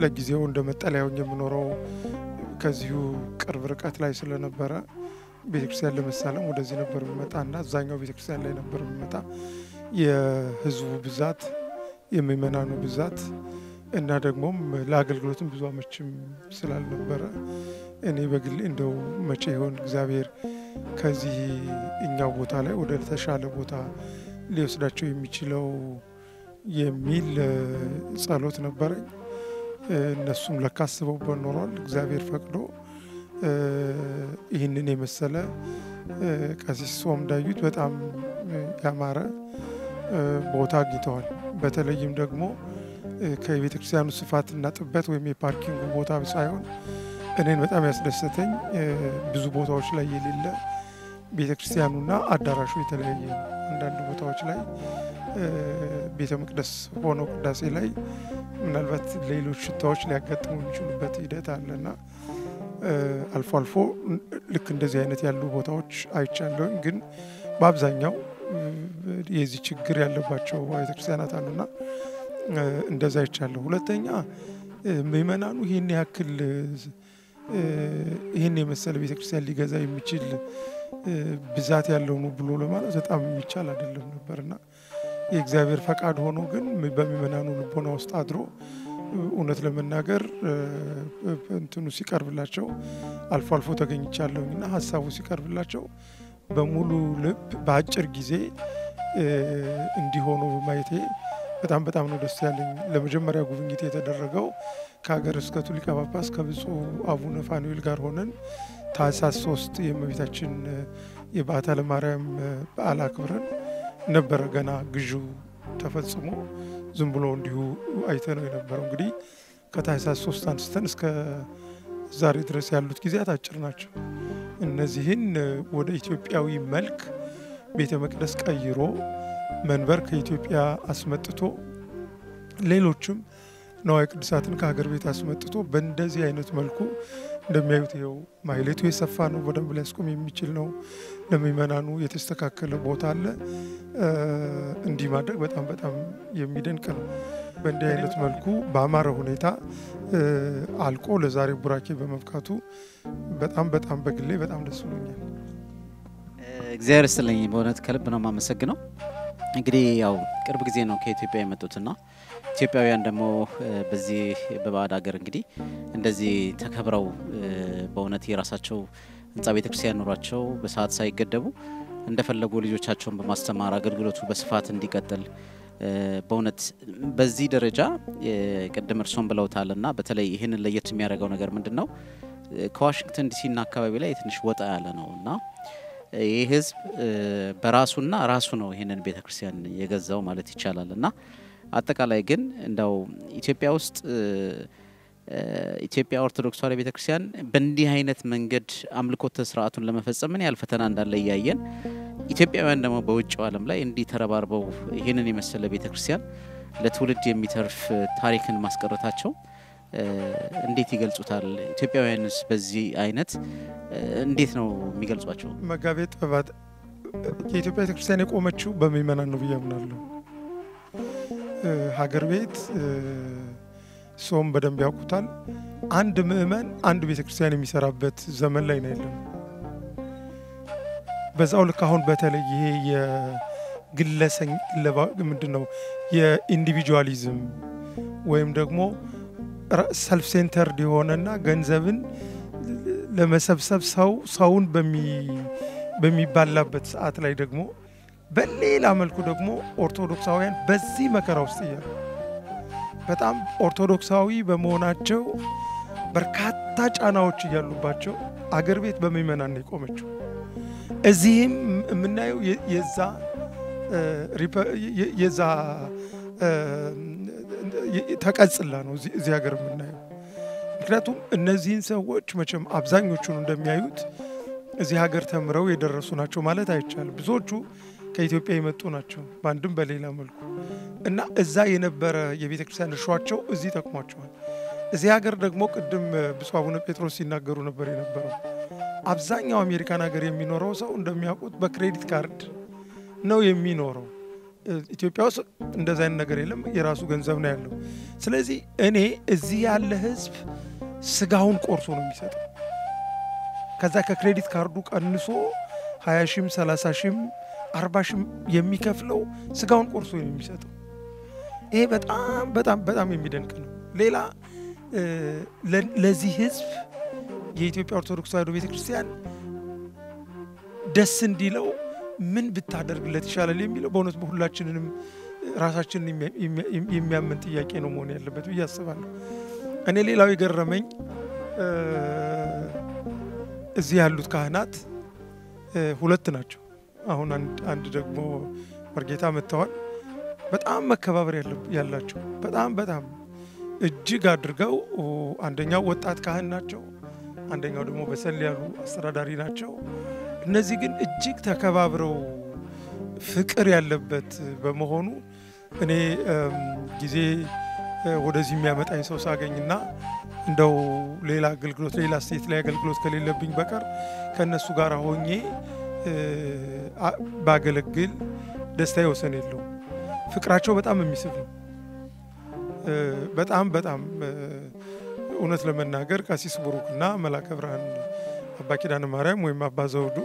ለጊዜው እንደመጠለያው የምኖረው ከዚሁ ቅርብ ርቀት ላይ ስለነበረ ቤተክርስቲያን ለመሳለም ወደዚህ ነበር የምመጣና አዛኛው ቤተክርስቲያን ላይ ነበር የምመጣ። የህዝቡ ብዛት የሚመናኑ ብዛት እና ደግሞም ለአገልግሎትም ብዙ አመችም ስላልነበረ እኔ በግሌ እንደው መቼ ይሆን እግዚአብሔር ከዚህ እኛው ቦታ ላይ ወደ ተሻለ ቦታ ሊወስዳቸው የሚችለው የሚል ጸሎት ነበረኝ። እነሱም ለካስበው በኖሯል። እግዚአብሔር ፈቅዶ ይህንን የመሰለ ቀሲስ ጾም ዳዊት በጣም ያማረ ቦታ አግኝተዋል። በተለይም ደግሞ ከቤተ ክርስቲያኑ ስፋትና ጥበት ወይም የፓርኪንግ ቦታ ሳይሆን እኔን በጣም ያስደሰተኝ ብዙ ቦታዎች ላይ የሌለ ቤተ ክርስቲያኑና አዳራሹ የተለያየ ነው። አንዳንድ ቦታዎች ላይ ቤተ መቅደስ ሆኖ ቅዳሴ ላይ ምናልባት ሌሎች ሽታዎች ሊያጋጥሙ የሚችሉበት ሂደት አለና አልፎ አልፎ ልክ እንደዚህ አይነት ያሉ ቦታዎች አይቻለሁ። ግን በአብዛኛው የዚህ ችግር ያለባቸው ቤተ ክርስቲያናት አሉና እንደዛ አይቻለሁ። ሁለተኛ ምእመናኑ ይሄን ያክል ይሄን የመሰለ ቤተ ክርስቲያን ሊገዛ የሚችል ብዛት ያለው ነው ብሎ ለማለት በጣም የሚቻል አይደለም ነበርና የእግዚአብሔር ፈቃድ ሆኖ ግን በምእመናኑ ልቦና ውስጥ አድሮ እውነት ለመናገር እንትኑ ሲቀርብላቸው አልፎ አልፎ ተገኝቻለሁና ሐሳቡ ሲቀርብላቸው በሙሉ ልብ በአጭር ጊዜ እንዲሆኑ በማየቴ በጣም ነው ደስ ያለኝ። ለመጀመሪያ ጉብኝት የተደረገው ከሀገረ ስብከቱ ሊቀ ጳጳስ ከብፁዕ አቡነ ፋኑኤል ጋር ሆነን ታኅሳስ 3 የእመቤታችን የበዓታ ለማርያም በዓል አክብረን ነበረ። ገና ግዢው ተፈጽሞ ዝም ብሎ እንዲሁ አይተነው የነበረው። እንግዲህ ከታኅሳስ 3 አንስተን እስከ ዛሬ ድረስ ያሉት ጊዜያት አጭር ናቸው። እነዚህን ወደ ኢትዮጵያዊ መልክ ቤተ መቅደስ ቀይሮ መንበር ከኢትዮጵያ አስመጥቶ ሌሎችም ነዋየ ቅዱሳትን ከሀገር ቤት አስመጥቶ በእንደዚህ አይነት መልኩ እንደሚያዩት ይኸው ማይሌቱ የሰፋ ነው፣ በደንብ ሊያስቆም የሚችል ነው፣ ለምእመናኑ የተስተካከለ ቦታ አለ። እንዲህ ማድረግ በጣም የሚደንቅ ነው። በእንዲህ አይነት መልኩ በአማረ ሁኔታ አልቆ ለዛሬ ቡራኬ በመብቃቱ በጣም በግሌ በጣም ደስ ብሎኛል። እግዚአብሔር ይስጥልኝ። በእውነት ከልብ ነው የማመሰግነው። እንግዲህ ያው ቅርብ ጊዜ ነው ከኢትዮጵያ የመጡትና ኢትዮጵያውያን ደግሞ በዚህ በባዕድ ሀገር እንግዲህ እንደዚህ ተከብረው በእውነት የራሳቸው ህንጻ ቤተክርስቲያን ኑሯቸው በሰዓት ሳይገደቡ እንደፈለጉ ልጆቻቸውን በማስተማር አገልግሎቱ በስፋት እንዲቀጥል በእውነት በዚህ ደረጃ ቅድም እርሶም ብለውታልና በተለይ ይህንን ለየት የሚያደርገው ነገር ምንድነው? ከዋሽንግተን ዲሲና አካባቢ ላይ ትንሽ ወጣ ያለ ነውና ይህ ህዝብ በራሱና ራሱ ነው ይህንን ቤተክርስቲያን የገዛው ማለት ይቻላልና አጠቃላይ ግን እንደው ኢትዮጵያ ውስጥ ኢትዮጵያ ኦርቶዶክስ ተዋሕዶ ቤተክርስቲያን በእንዲህ አይነት መንገድ አምልኮተ ስርዓቱን ለመፈጸም ምን ያህል ፈተና እንዳለ ያያየን ኢትዮጵያውያን ደግሞ በውጭው ዓለም ላይ እንዲህ ተረባርበው ይህንን የመሰለ ቤተክርስቲያን ለትውልድ የሚተርፍ ታሪክን ማስቀረታቸው እንዴት ይገልጹታል? ኢትዮጵያውያንስ በዚህ አይነት እንዴት ነው የሚገልጿቸው? መጋቤ ጥበባት የኢትዮጵያ ቤተክርስቲያን የቆመችው በምእመናን ነው ብዬ አምናለሁ። ሀገር ቤት ሶም በደንብ ያውቁታል። አንድ ምእመን አንድ ቤተክርስቲያን የሚሰራበት ዘመን ላይ ነው ያለው። በዛው ልክ አሁን በተለይ ይሄ የግለሰኝ ምንድነው የኢንዲቪጁዋሊዝም ወይም ደግሞ ሰልፍ ሴንተርድ የሆነና ገንዘብን ለመሰብሰብ ሰውን በሚባላበት ሰዓት ላይ ደግሞ በሌላ መልኩ ደግሞ ኦርቶዶክሳውያን በዚህ መከራ ውስጥ እያሉ በጣም ኦርቶዶክሳዊ በመሆናቸው በርካታ ጫናዎች እያሉባቸው አገር ቤት በምእመናን ነው የቆመችው። እዚህም የምናየው የዛ ተቀጽላ ነው እዚህ ሀገር የምናየው። ምክንያቱም እነዚህን ሰዎች መቼም አብዛኞቹን እንደሚያዩት እዚህ ሀገር ተምረው የደረሱ ናቸው ማለት አይቻልም። ብዙዎቹ ከኢትዮጵያ የመጡ ናቸው በአንድም በሌላ መልኩ እና እዛ የነበረ የቤተክርስቲያን እርሻቸው እዚህ ተቅሟቸዋል። እዚህ ሀገር ደግሞ ቅድም ብፁዕ አቡነ ጴጥሮስ ሲናገሩ ነበር የነበረው አብዛኛው አሜሪካን ሀገር የሚኖረው ሰው እንደሚያውቁት በክሬዲት ካርድ ነው የሚኖረው። ኢትዮጵያ ውስጥ እንደዛ አይነት ነገር የለም፣ የራሱ ገንዘብ ነው ያለው። ስለዚህ እኔ እዚህ ያለ ህዝብ ስጋውን ቆርሶ ነው የሚሰጠው። ከዛ ከክሬዲት ካርዱ ቀንሶ 20 ሺህም 30 ሺህም 40 ሺህ የሚከፍለው ስጋውን ቆርሶ ነው የሚሰጠው። ይሄ በጣም በጣም በጣም የሚደንቅ ነው። ሌላ ለዚህ ህዝብ የኢትዮጵያ ኦርቶዶክስ ተዋሕዶ ቤተክርስቲያን ደስ እንዲለው ምን ብታደርግለት ይሻላል የሚለው በእውነት በሁላችንንም ራሳችንን የሚያመን ጥያቄ ነው መሆን ያለበት ብዬ አስባለሁ። እኔ ሌላው የገረመኝ እዚህ ያሉት ካህናት ሁለት ናቸው። አሁን አንድ ደግሞ መርጌታ መጥተዋል። በጣም መከባበር ያላቸው በጣም እጅግ አድርገው አንደኛው ወጣት ካህን ናቸው፣ አንደኛው ደግሞ በሰል ያሉ አስተዳዳሪ ናቸው። እነዚህ ግን እጅግ ተከባብረው ፍቅር ያለበት በመሆኑ እኔ ጊዜ ወደዚህ የሚያመጣኝ ሰው ሳገኝና እንደው ሌላ አገልግሎት ሌላ ስቴት ላይ አገልግሎት ከሌለብኝ በቀር ከነሱ ጋር ሆኜ ባገለግል ደስታ ይወሰን የለው። ፍቅራቸው በጣም የሚስብ ነው። በጣም እውነት ለመናገር ቀሲስ ብሩክና መላከ ብርሃን አባ ኪዳነ ማርያም ወይም አባ ዘውዱ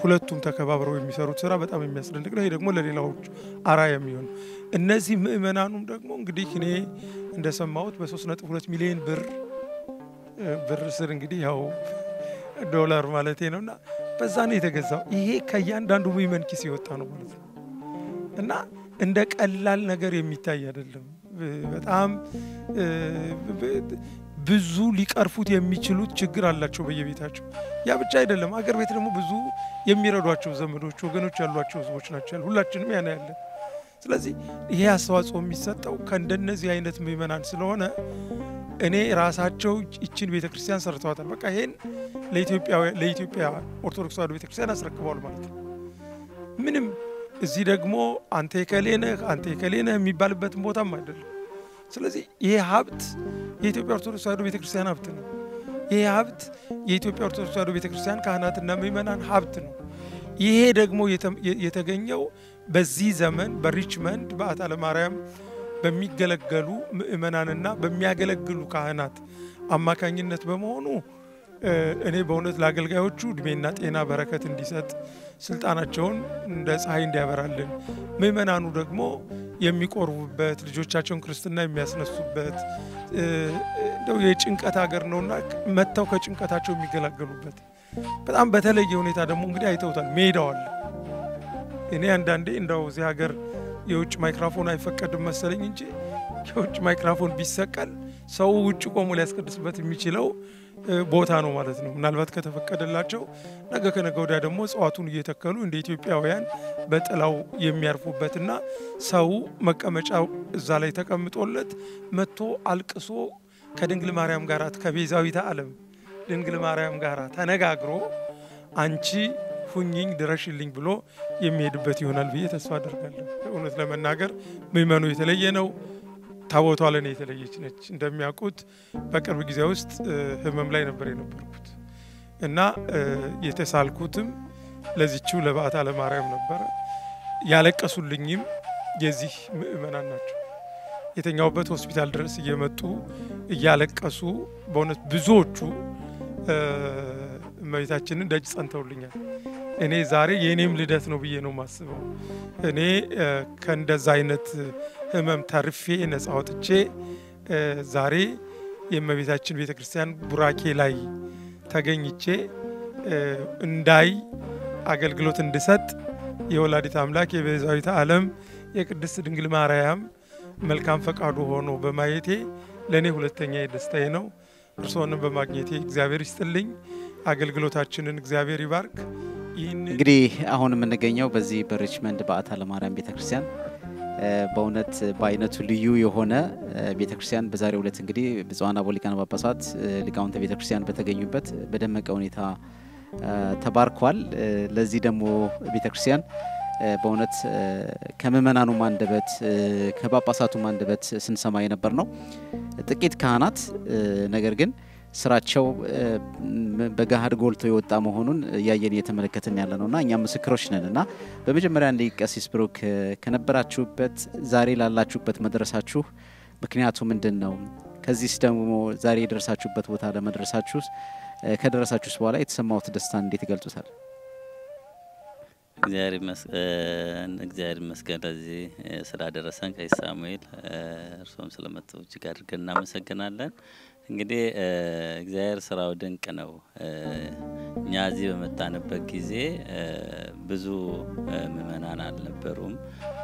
ሁለቱም ተከባብረው የሚሰሩት ስራ በጣም የሚያስደንቅ ነው። ይሄ ደግሞ ለሌላዎች አራያ የሚሆን እነዚህ ምእመናኑም ደግሞ እንግዲህ እኔ እንደሰማሁት በ3.2 ሚሊዮን ብር ስር እንግዲህ ያው ዶላር ማለት ነውና በዛ ነው የተገዛው። ይሄ ከእያንዳንዱ ምእመን ኪስ ይወጣ ነው ማለት ነው እና እንደ ቀላል ነገር የሚታይ አይደለም። በጣም ብዙ ሊቀርፉት የሚችሉት ችግር አላቸው በየቤታቸው። ያ ብቻ አይደለም፣ አገር ቤት ደግሞ ብዙ የሚረዷቸው ዘመዶች ወገኖች ያሏቸው ህዝቦች ናቸው። ሁላችንም ያን ያለን። ስለዚህ ይሄ አስተዋጽኦ የሚሰጠው ከእንደነዚህ አይነት ምእመናን ስለሆነ እኔ ራሳቸው እቺን ቤተክርስቲያን ሰርተዋታል። በቃ ይሄን ለኢትዮጵያ ኦርቶዶክስ ተዋሕዶ ቤተክርስቲያን አስረክበዋል ማለት ነው። ምንም እዚህ ደግሞ አንተ የከሌነህ የሚባልበት ቦታም አይደለም። ስለዚህ ይሄ ሀብት የኢትዮጵያ ኦርቶዶክስ ተዋሕዶ ቤተክርስቲያን ሀብት ነው። ይሄ ሀብት የኢትዮጵያ ኦርቶዶክስ ተዋሕዶ ቤተክርስቲያን ካህናትና ምእመናን ሀብት ነው። ይሄ ደግሞ የተገኘው በዚህ ዘመን በሪችመንድ በዓታ ለማርያም በሚገለገሉ ምእመናንና በሚያገለግሉ ካህናት አማካኝነት በመሆኑ እኔ በእውነት ለአገልጋዮቹ እድሜና ጤና በረከት እንዲሰጥ ስልጣናቸውን እንደ ፀሐይ እንዲያበራልን፣ ምእመናኑ ደግሞ የሚቆርቡበት ልጆቻቸውን ክርስትና የሚያስነሱበት እንደው የጭንቀት ሀገር ነውና መተው ከጭንቀታቸው የሚገላገሉበት በጣም በተለየ ሁኔታ ደግሞ እንግዲህ አይተውታል። ሜዳው አለ። እኔ አንዳንዴ እንደው እዚህ ሀገር የውጭ ማይክሮፎን አይፈቀድም መሰለኝ እንጂ የውጭ ማይክሮፎን ቢሰቀል ሰው ውጭ ቆሞ ሊያስቀድስበት የሚችለው ቦታ ነው ማለት ነው። ምናልባት ከተፈቀደላቸው ነገ ከነገ ወዲያ ደግሞ እጽዋቱን እየተከሉ እንደ ኢትዮጵያውያን በጥላው የሚያርፉበትና ሰው መቀመጫው እዛ ላይ ተቀምጦለት መጥቶ አልቅሶ ከድንግል ማርያም ጋር ከቤዛዊተ ዓለም ድንግል ማርያም ጋር ተነጋግሮ አንቺ ሁኚኝ ድረሽልኝ ብሎ የሚሄድበት ይሆናል ብዬ ተስፋ አደርጋለሁ። እውነት ለመናገር ምእመኑ የተለየ ነው። ታቦቷ ለኔ የተለየች ነች። እንደሚያውቁት በቅርብ ጊዜ ውስጥ ህመም ላይ ነበር የነበርኩት እና የተሳልኩትም ለዚህችው ለበዓታ ለማርያም ነበር። ያለቀሱልኝም የዚህ ምእመናን ናቸው። የተኛውበት ሆስፒታል ድረስ እየመጡ እያለቀሱ በእውነት ብዙዎቹ እመቤታችንን ደጅ ጸንተውልኛል። እኔ ዛሬ የኔም ልደት ነው ብዬ ነው ማስበው። እኔ ከእንደዛ አይነት ህመም ተርፌ ነፃ ወጥቼ ዛሬ የእመቤታችን ቤተክርስቲያን ቡራኬ ላይ ተገኝቼ እንዳይ አገልግሎት እንድሰጥ የወላዲት አምላክ የቤዛዊተ ዓለም የቅድስት ድንግል ማርያም መልካም ፈቃዱ ሆኖ በማየቴ ለኔ ሁለተኛ ደስታዬ ነው። እርሶንም በማግኘቴ እግዚአብሔር ይስጥልኝ። አገልግሎታችንን እግዚአብሔር ይባርክ። እንግዲህ አሁን የምንገኘው በዚህ በሪችመንድ በዓታ ለማርያም ቤተክርስቲያን በእውነት በአይነቱ ልዩ የሆነ ቤተክርስቲያን በዛሬው ዕለት እንግዲህ ብፁዓን አበው ሊቃነ ጳጳሳት ሊቃውንተ ቤተክርስቲያን በተገኙበት በደመቀ ሁኔታ ተባርኳል። ለዚህ ደግሞ ቤተክርስቲያን በእውነት ከመመናኑ አንደበት ከጳጳሳቱ አንደበት ስንሰማ የነበር ነው ጥቂት ካህናት ነገር ግን ስራቸው በጋሃድ ጎልቶ የወጣ መሆኑን ያየን የተመለከተን ያለ ነውና እኛ ምስክሮች ነንና በመጀመሪያ እንደ ቀሲስ ብሩክ ከነበራችሁበት ዛሬ ላላችሁበት መድረሳችሁ ምክንያቱ ምንድነው? ከዚህስ ደግሞ ዛሬ የደረሳችሁበት ቦታ ለመድረሳችሁ ከደረሳችሁስ በኋላ የተሰማውት ደስታ እንዴት ይገልጹታል? እግዚአብሔር ይመስገን ለዚህ ስላደረሰን ቀሲስ ሳሙኤል እርሶም ስለመጡ እጅግ አድርገን እናመሰግናለን። እንግዲህ እግዚአብሔር ስራው ድንቅ ነው። እኛ እዚህ በመጣንበት ጊዜ ብዙ ምእመናን አልነበሩም።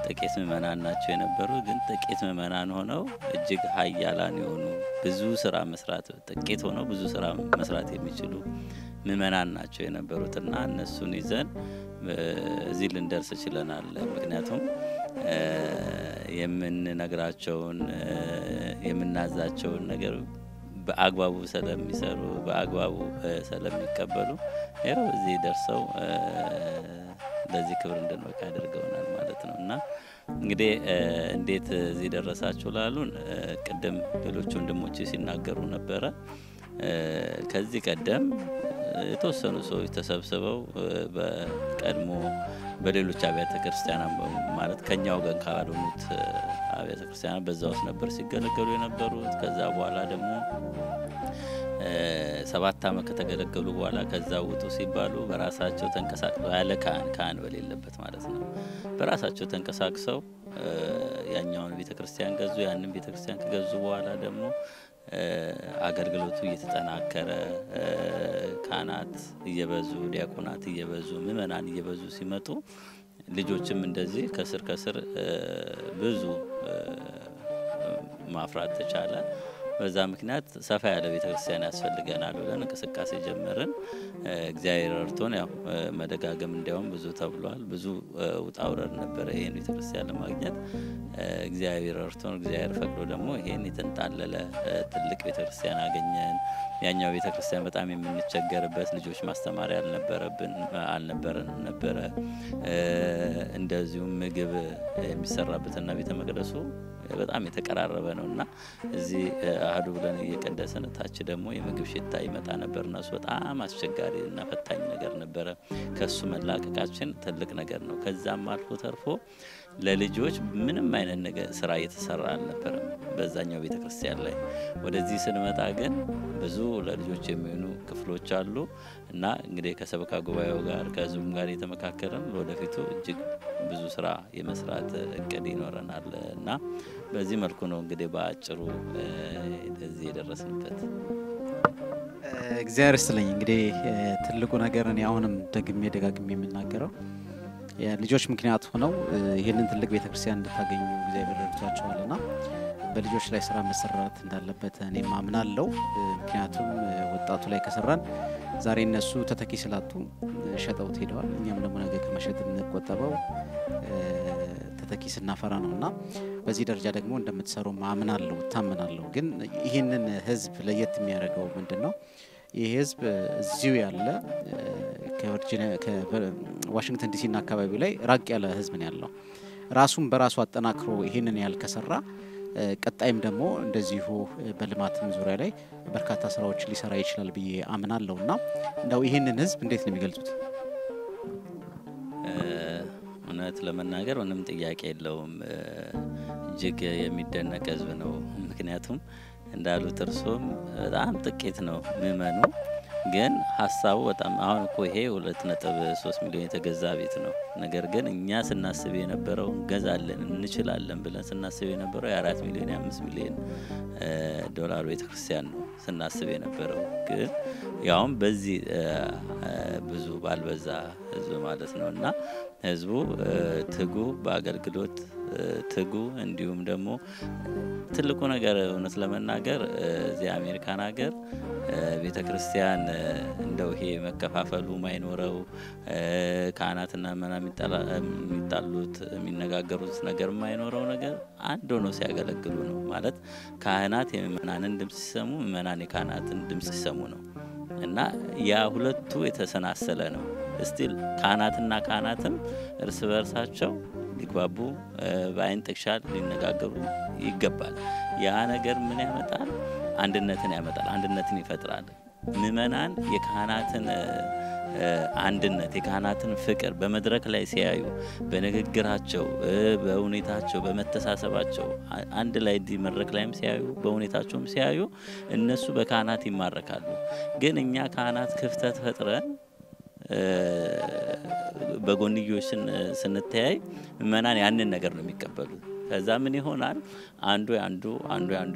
ጥቂት ምእመናን ናቸው የነበሩ። ግን ጥቂት ምእመናን ሆነው እጅግ ኃያላን የሆኑ ብዙ ስራ መስራት ጥቂት ሆነው ብዙ ስራ መስራት የሚችሉ ምእመናን ናቸው የነበሩትና እነሱን ይዘን እዚህ ልንደርስ ችለናል። ምክንያቱም የምንነግራቸውን የምናዛቸውን ነገር በአግባቡ ስለሚሰሩ በአግባቡ ስለሚቀበሉ ያው እዚህ ደርሰው ለዚህ ክብር እንድንበቃ አድርገውናል ማለት ነውና እንግዲህ እንዴት እዚህ ደረሳችሁ ላሉን ቀደም ሌሎች ወንድሞች ሲናገሩ ነበረ። ከዚህ ቀደም የተወሰኑ ሰዎች ተሰብስበው በቀድሞ በሌሎች አብያተ ክርስቲያናት ማለት ከኛው ጋር ካሉት አብያተ ክርስቲያናት በዛው ነበር ሲገለገሉ የነበሩት። ከዛ በኋላ ደግሞ 7 አመት ከተገለገሉ በኋላ ከዛ ውጡ ሲባሉ በራሳቸው ተንቀሳቅሰው ያለ ካህን በሌለበት ማለት ነው በራሳቸው ተንቀሳቅሰው ያኛውን ቤተክርስቲያን ገዙ። ያንን ቤተክርስቲያን ከገዙ በኋላ ደግሞ አገልግሎቱ እየተጠናከረ ካህናት እየበዙ ዲያቆናት እየበዙ ምእመናን እየበዙ ሲመጡ ልጆችም እንደዚህ ከስር ብዙ ማፍራት ተቻለ። በዛ ምክንያት ሰፋ ያለ ቤተክርስቲያን ያስፈልገናል ብለን እንቅስቃሴ ጀመርን። እግዚአብሔር ረድቶን ያው መደጋገም እንዲያውም ብዙ ተብሏል። ብዙ ውጣ ውረድ ነበር ይሄን ቤተክርስቲያን ለማግኘት። እግዚአብሔር ረድቶን እግዚአብሔር ፈቅዶ ደግሞ ይሄን የተንጣለለ ትልቅ ቤተክርስቲያን አገኘን። ያኛው ቤተክርስቲያን በጣም የምንቸገርበት ልጆች ማስተማሪያ አልነበረን ነበረ። እንደዚሁም ምግብ የሚሰራበትና ቤተ መቅደሱ በጣም የተቀራረበ ነውና እዚህ አህዱ ብለን እየቀደሰን ታች ደግሞ የምግብ ሽታ ይመጣ ነበርና እሱ በጣም አስቸጋሪና ፈታኝ ነገር ነበረ። ከሱ መላቀቃችን ትልቅ ነገር ነው። ከዛም አልፎ ተርፎ ለልጆች ምንም አይነት ነገር ስራ እየተሰራ አልነበረም በዛኛው ቤተክርስቲያን ላይ። ወደዚህ ስንመጣ ግን ብዙ ለልጆች የሚሆኑ ክፍሎች አሉ እና እንግዲህ ከሰበካ ጉባኤው ጋር ከዙም ጋር የተመካከረን ወደፊቱ እጅግ ብዙ ስራ የመስራት እቅድ ይኖረናል እና በዚህ መልኩ ነው እንግዲህ ባጭሩ እዚህ የደረስንበት። እግዚአብሔር ይስጥልኝ። እንግዲህ ትልቁ ነገር እኔ አሁንም ደጋግሜ የምናገረው የልጆች ምክንያት ሆነው ይሄንን ትልቅ ቤተክርስቲያን እንድታገኙ እግዚአብሔር ረድቷቸዋልና በልጆች ላይ ስራ መሰራት እንዳለበት እኔ ማምናለሁ። ምክንያቱም ወጣቱ ላይ ከሰራን ዛሬ እነሱ ተተኪ ስላጡ ሸጠው ሄደዋል። እኛም ደግሞ ነገ ከመሸጥ እንቆጠበው ተተኪ ስናፈራ ነውና በዚህ ደረጃ ደግሞ እንደምትሰሩ ማምናለሁ ታምናለሁ። ግን ይሄንን ህዝብ ለየት የሚያደርገው ምንድነው? ይሄ ህዝብ እዚሁ ያለ ከዋሽንግተን ዲሲ እና አካባቢው ላይ ራቅ ያለ ህዝብ ነው ያለው። ራሱን በራሱ አጠናክሮ ይሄንን ያልከሰራ ቀጣይም ደግሞ እንደዚሁ በልማትም ዙሪያ ላይ በርካታ ስራዎች ሊሰራ ይችላል ብዬ አምናለሁና እንደው ይሄንን ህዝብ እንዴት ነው የሚገልጹት? እውነት ለመናገር ምንም ጥያቄ የለውም። እጅግ የሚደነቅ ህዝብ ነው። ምክንያቱም እንዳሉት እርሶም በጣም ጥቂት ነው ምእመኑ። ግን ሀሳቡ በጣም አሁን እኮ ይሄ 2.3 ሚሊዮን የተገዛ ቤት ነው። ነገር ግን እኛ ስናስብ የነበረው እንገዛለን እንችላለን ብለን ስናስብ የነበረው የ4 ሚሊዮን የ5 ሚሊዮን ዶላር ቤተክርስቲያን ነው ስናስብ የነበረው። ግን ያውም በዚህ ብዙ ባልበዛ ህዝብ ማለት ነውና ህዝቡ ትጉ በአገልግሎት ትጉ እንዲሁም ደግሞ ትልቁ ነገር እውነት ለመናገር እዚህ አሜሪካን ሀገር ቤተክርስቲያን እንደው ይሄ መከፋፈሉ ማይኖረው ካህናትና ምእመናን የሚጣሉት የሚነጋገሩት ነገር ማይኖረው ነገር አንድ ሆኖ ሲያገለግሉ ነው ማለት ካህናት የምእመናንን ድምጽ ሲሰሙ ምእመናን የካህናትን ድምጽ ሲሰሙ ነው እና ያ ሁለቱ የተሰናሰለ ነው። ስቲል ካህናትም እርስ በርሳቸው ሊግባቡ በአይን ጥቅሻ ሊነጋገሩ ይገባል። ያ ነገር ምን ያመጣል? አንድነትን ያመጣል፣ አንድነትን ይፈጥራል። ምእመናን የካህናትን አንድነት የካህናትን ፍቅር በመድረክ ላይ ሲያዩ በንግግራቸው በሁኔታቸው በመተሳሰባቸው አንድ ላይ መድረክ ላይም ሲያዩ በሁኔታቸውም ሲያዩ እነሱ በካህናት ይማረካሉ። ግን እኛ ካህናት ክፍተት ፈጥረን በጎንዮሽን ስንተያይ ምእመናን ያንን ነገር ነው የሚቀበሉት። ከዛ ምን ይሆናል አንዱ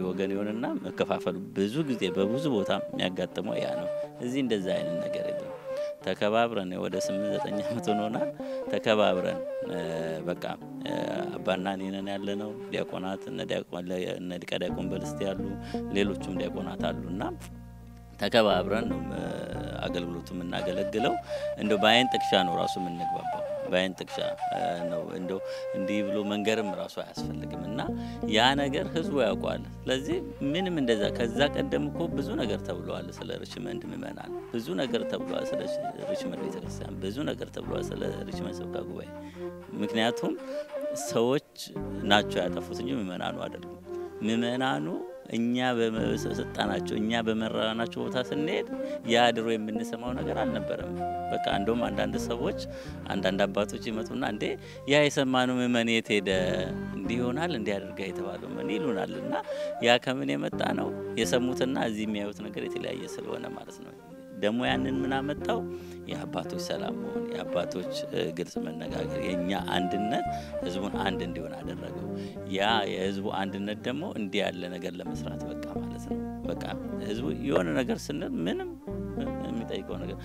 ወገን ይሆንና መከፋፈሉ ብዙ ጊዜ በብዙ ቦታ የሚያጋጥመው ያ ነው። እዚህ እንደዛ አይነት ነገር የለም። ተከባብረን ወደ 8-9 ዓመት ሆኖናል። ተከባብረን በቃ አባና እኔን ያለነው ዲያቆናት እነ ሊቀ ዲያቆን በልስት ያሉ ሌሎችም ዲያቆናት አሉና ተከባብረን ነው አገልግሎቱ የምናገለግለው። እንደው ባይን ጥቅሻ ነው ራሱ የምንግባባው። ባይን ጥቅሻ ነው እንደው እንዲህ ብሎ መንገርም ራሱ አያስፈልግምና ያ ነገር ህዝቡ ያውቃል። ስለዚህ ምንም እንደዛ ከዛ ቀደም እኮ ብዙ ነገር ተብሏል ስለ ሪችመንድ ምእመናን፣ ብዙ ነገር ተብሏል ስለ ሪችመንድ ቤተክርስቲያን፣ ብዙ ነገር ተብሏል ስለ ሪችመንድ ሰበካ ጉባኤ። ምክንያቱም ሰዎች ናቸው ያጠፉት እንጂ ምእመናኑ አይደሉም። ምእመናኑ እኛ በመሰጣናቸው እኛ በመራናቸው ቦታ ስንሄድ ያ ድሮ የምንሰማው ነገር አልነበረም። በቃ እንደውም አንዳንድ ሰዎች አንዳንድ አባቶች ይመጡና እንዴ ያ የሰማነው ምእመን የት ሄደ እንዲህ ይሆናል እንዲህ አድርጋ የተባለው ምን ይሉናልና ያ ከምን የመጣ ነው? የሰሙትና እዚህ የሚያዩት ነገር የተለያየ ስለሆነ ማለት ነው። ደግሞ ያንን ምን አመጣው? የአባቶች ሰላም መሆን፣ የአባቶች ግልጽ መነጋገር፣ የኛ አንድነት ህዝቡን አንድ እንዲሆን አደረገው። ያ የህዝቡ አንድነት ደግሞ እንዲህ ያለ ነገር ለመስራት በቃ ማለት ነው። በቃ ህዝቡ የሆነ ነገር ስንል ምንም የሚጠይቀው ነገር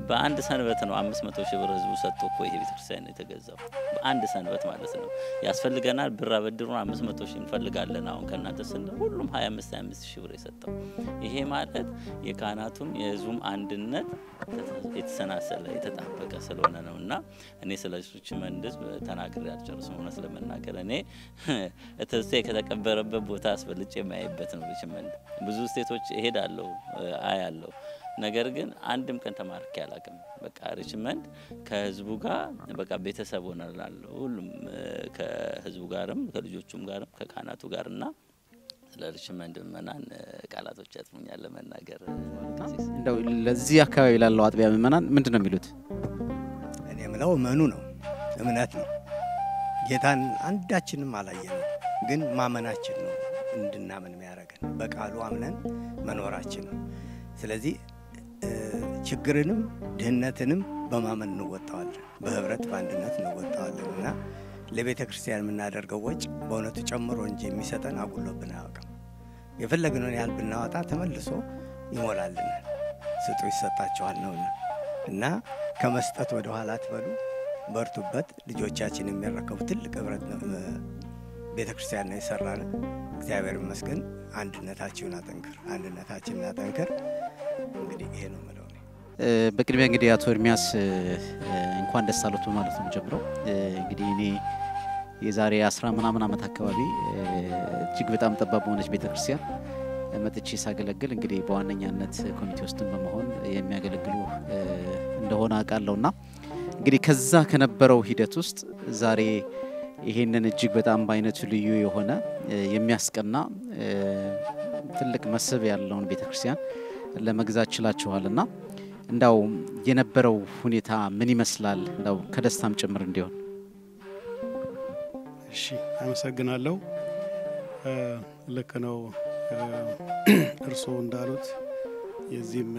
በአንድ ሰንበት ነው 500 ሺህ ብር ህዝቡ ሰጥቶ እኮ ይሄ ቤተክርስቲያን የተገዛው በአንድ ሰንበት ማለት ነው። ያስፈልገናል ብር አበድሩን 500 ሺህ እንፈልጋለን አሁን ከናንተ ስንል ሁሉም 25 ሺህ ብር የሰጠው። ይሄ ማለት የካህናቱም የህዝቡም አንድነት የተሰናሰለ የተጣበቀ ስለሆነ ነውና እኔ ስለዚህ መንደስ ተናግሬ አልጨርስም። ሆነ ስለመናገር እኔ እተሴ ከተቀበረበት ቦታ አስፈልጬ የማይበት ነው ሪችመንድ። ብዙ ስቴቶች እሄዳለሁ አያለሁ፣ ነገር ግን አንድም ቀን ተማርኬ አላውቅም። በቃ ሪችመንድ ከህዝቡ ጋር በቃ ቤተሰብ ሆነናል። ሁሉም ከህዝቡ ጋርም ከልጆቹም ጋርም ከካህናቱ ጋርና ለሪችመንድ ምእመናን ቃላቶች ያጥሙኛል ለመናገር። እንደው ለዚህ አካባቢ ላለው አጥቢያ ምእመናን ምንድነው የሚሉት? እኔ የምለው እመኑ ነው፣ እምነት ነው። ጌታን አንዳችንም አላየንም፣ ግን ማመናችን ነው እንድናምን የሚያደርገን፣ በቃሉ አምነን መኖራችን ነው። ስለዚህ ችግርንም ድህነትንም በማመን እንወጣዋለን፣ በህብረት በአንድነት እንወጣዋለንና ለቤተ ክርስቲያን የምናደርገው ወጭ በእውነቱ ጨምሮ እንጂ የሚሰጠን አጉሎብን አያውቅም። የፈለግነውን ያህል ብናወጣ ተመልሶ ይሞላልናል። ስጡ ይሰጣችኋል ነውና እና ከመስጠት ወደ ኋላ አትበሉ፣ በርቱበት። ልጆቻችን የሚረከቡ ትልቅ ህብረት ቤተ ክርስቲያን ነው የሰራን። እግዚአብሔር ይመስገን። አንድነታችንን አጠንክር፣ አንድነታችንን አጠንክር። እንግዲህ ይሄ ነው ማለት ነው። በቅድሚያ እንግዲህ አቶ ኤርሚያስ እንኳን ደስ አሉት ማለት ነው ጀምረው። እንግዲህ እኔ የዛሬ 10 ምናምን ዓመት አካባቢ እጅግ በጣም ጠባብ ሆነች ቤተክርስቲያን መጥቼ ሳገለግል እንግዲህ በዋነኛነት ኮሚቴ ውስጥ በመሆን የሚያገለግሉ እንደሆነ አውቃለሁና እንግዲህ ከዛ ከነበረው ሂደት ውስጥ ዛሬ ይሄንን እጅግ በጣም በአይነቱ ልዩ የሆነ የሚያስቀና ትልቅ መስብ ያለውን ቤተክርስቲያን ለመግዛት ችላችኋልና እንዳው የነበረው ሁኔታ ምን ይመስላል? እንዳው ከደስታም ጭምር እንዲሆን። እሺ አመሰግናለሁ። ልክ ነው እርሶ እንዳሉት የዚህም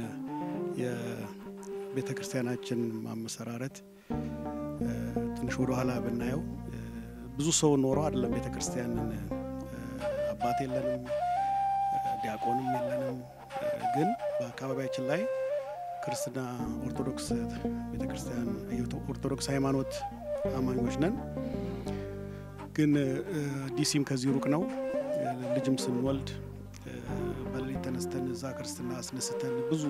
የቤተክርስቲያናችን ማመሰራረት ትንሽ ወደ ኋላ ብናየው ብዙ ሰው ኖሮ አይደለም ቤተክርስቲያንን አባት የለንም ዲያቆንም የለንም። ግን በአካባቢያችን ላይ ክርስትና ኦርቶዶክስ ቤተክርስቲያን ኦርቶዶክስ ሃይማኖት አማኞች ነን። ግን ዲሲም ከዚህ ሩቅ ነው። ልጅም ስንወልድ በሌሊት ተነስተን እዛ ክርስትና አስነስተን ብዙ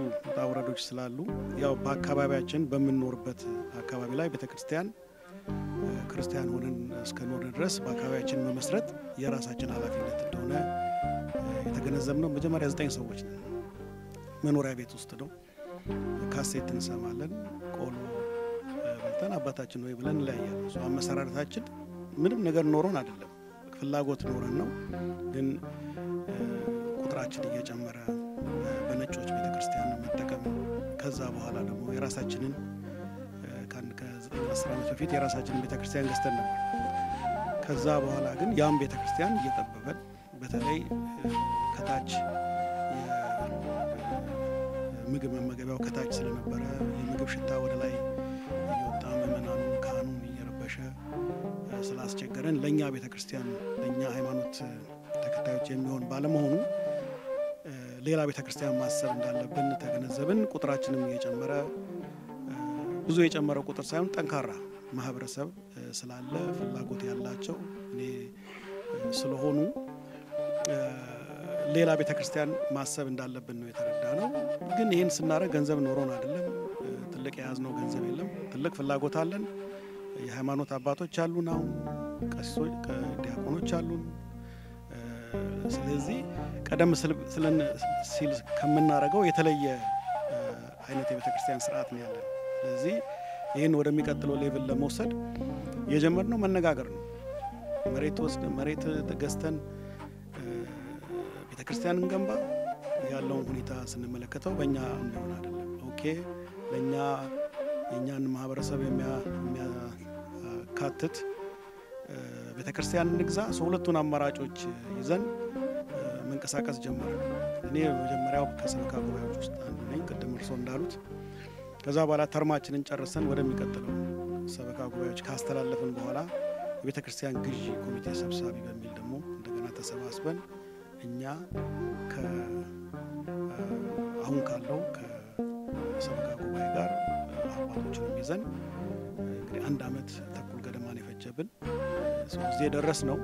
አውራዶች ስላሉ ያው በአካባቢያችን በመኖርበት አካባቢ ላይ ቤተክርስቲያን ክርስቲያን ሆነን እስከኖርን ድረስ በአካባቢያችን መመስረት የራሳችን ኃላፊነት እንደሆነ የተገነዘብነው መጀመሪያ 9 ሰዎች ነን። መኖሪያ ቤት ውስጥ ነው። ካሴት እንሰማለን፣ ቆሎ በልተን አባታችን ወይ ብለን እንለያያለን። ሶ አመሰራረታችን ምንም ነገር ኖሮን አይደለም፣ ፍላጎት ኖረን ነው። ግን ቁጥራችን እየጨመረ በነጮች ቤተክርስቲያን መጠቀም ከዛ በኋላ ደግሞ የራሳችንን ከ10 ዓመት በፊት የራሳችንን ቤተክርስቲያን ገዝተን ነበር። ከዛ በኋላ ግን ያም ቤተክርስቲያን እየጠበበን በተለይ ከታች ምግብ መመገቢያው ከታች ስለነበረ የምግብ ሽታ ወደ ላይ እየወጣ ምእመናኑ ስላስቸገረን ለኛ ቤተክርስቲያን ለኛ ሃይማኖት ተከታዮች የሚሆን ባለመሆኑ ሌላ ቤተክርስቲያን ማሰብ እንዳለብን ተገነዘብን። ቁጥራችንም እየጨመረ ብዙ የጨመረ ቁጥር ሳይሆን ጠንካራ ማህበረሰብ ስላለ ፍላጎት ያላቸው እኔ ስለሆኑ ሌላ ቤተክርስቲያን ማሰብ እንዳለብን ነው የተረዳነው። ግን ይሄን ስናረግ ገንዘብ ኖሮን አይደለም። ትልቅ የያዝነው ገንዘብ የለም። ትልቅ ፍላጎት አለን። የሃይማኖት አባቶች አሉን፣ አሁን ቀሲሶች ዲያቆኖች አሉን። ስለዚህ ቀደም ሲል ከምናረገው የተለየ አይነት የቤተክርስቲያን ስርዓት ነው ያለን። ስለዚህ ይሄን ወደሚቀጥለው ሌቭል ለመውሰድ የጀመርነው መነጋገር ነው። መሬት ገዝተን ቤተክርስቲያን እንገንባ ያለውን ሁኔታ ስንመለከተው በእኛ እንደሆነ አይደለም። ኦኬ ለኛ የኛን ማህበረሰብ የሚያካትት ቤተክርስቲያን እንግዛ። ሁለቱን አማራጮች ይዘን መንቀሳቀስ ጀመረ። እኔ መጀመሪያው ከሰበካ ጉባኤዎች ውስጥ አንዱ ነኝ፣ ቅድም እርሶ እንዳሉት። ከዛ በኋላ ተርማችንን ጨርሰን ወደሚቀጥለው ሰበካ ጉባኤዎች ካስተላለፍን በኋላ የቤተክርስቲያን ግዢ ኮሚቴ ሰብሳቢ በሚል ደግሞ እንደገና ተሰባስበን እኛ አሁን ካለው ከሰበካ ጉባኤ ጋር አባቶችን ይዘን እንግዲህ 1 ዓመት ተኩል ገደማ ነው የፈጀብን። እዚህ ደረስ ነው።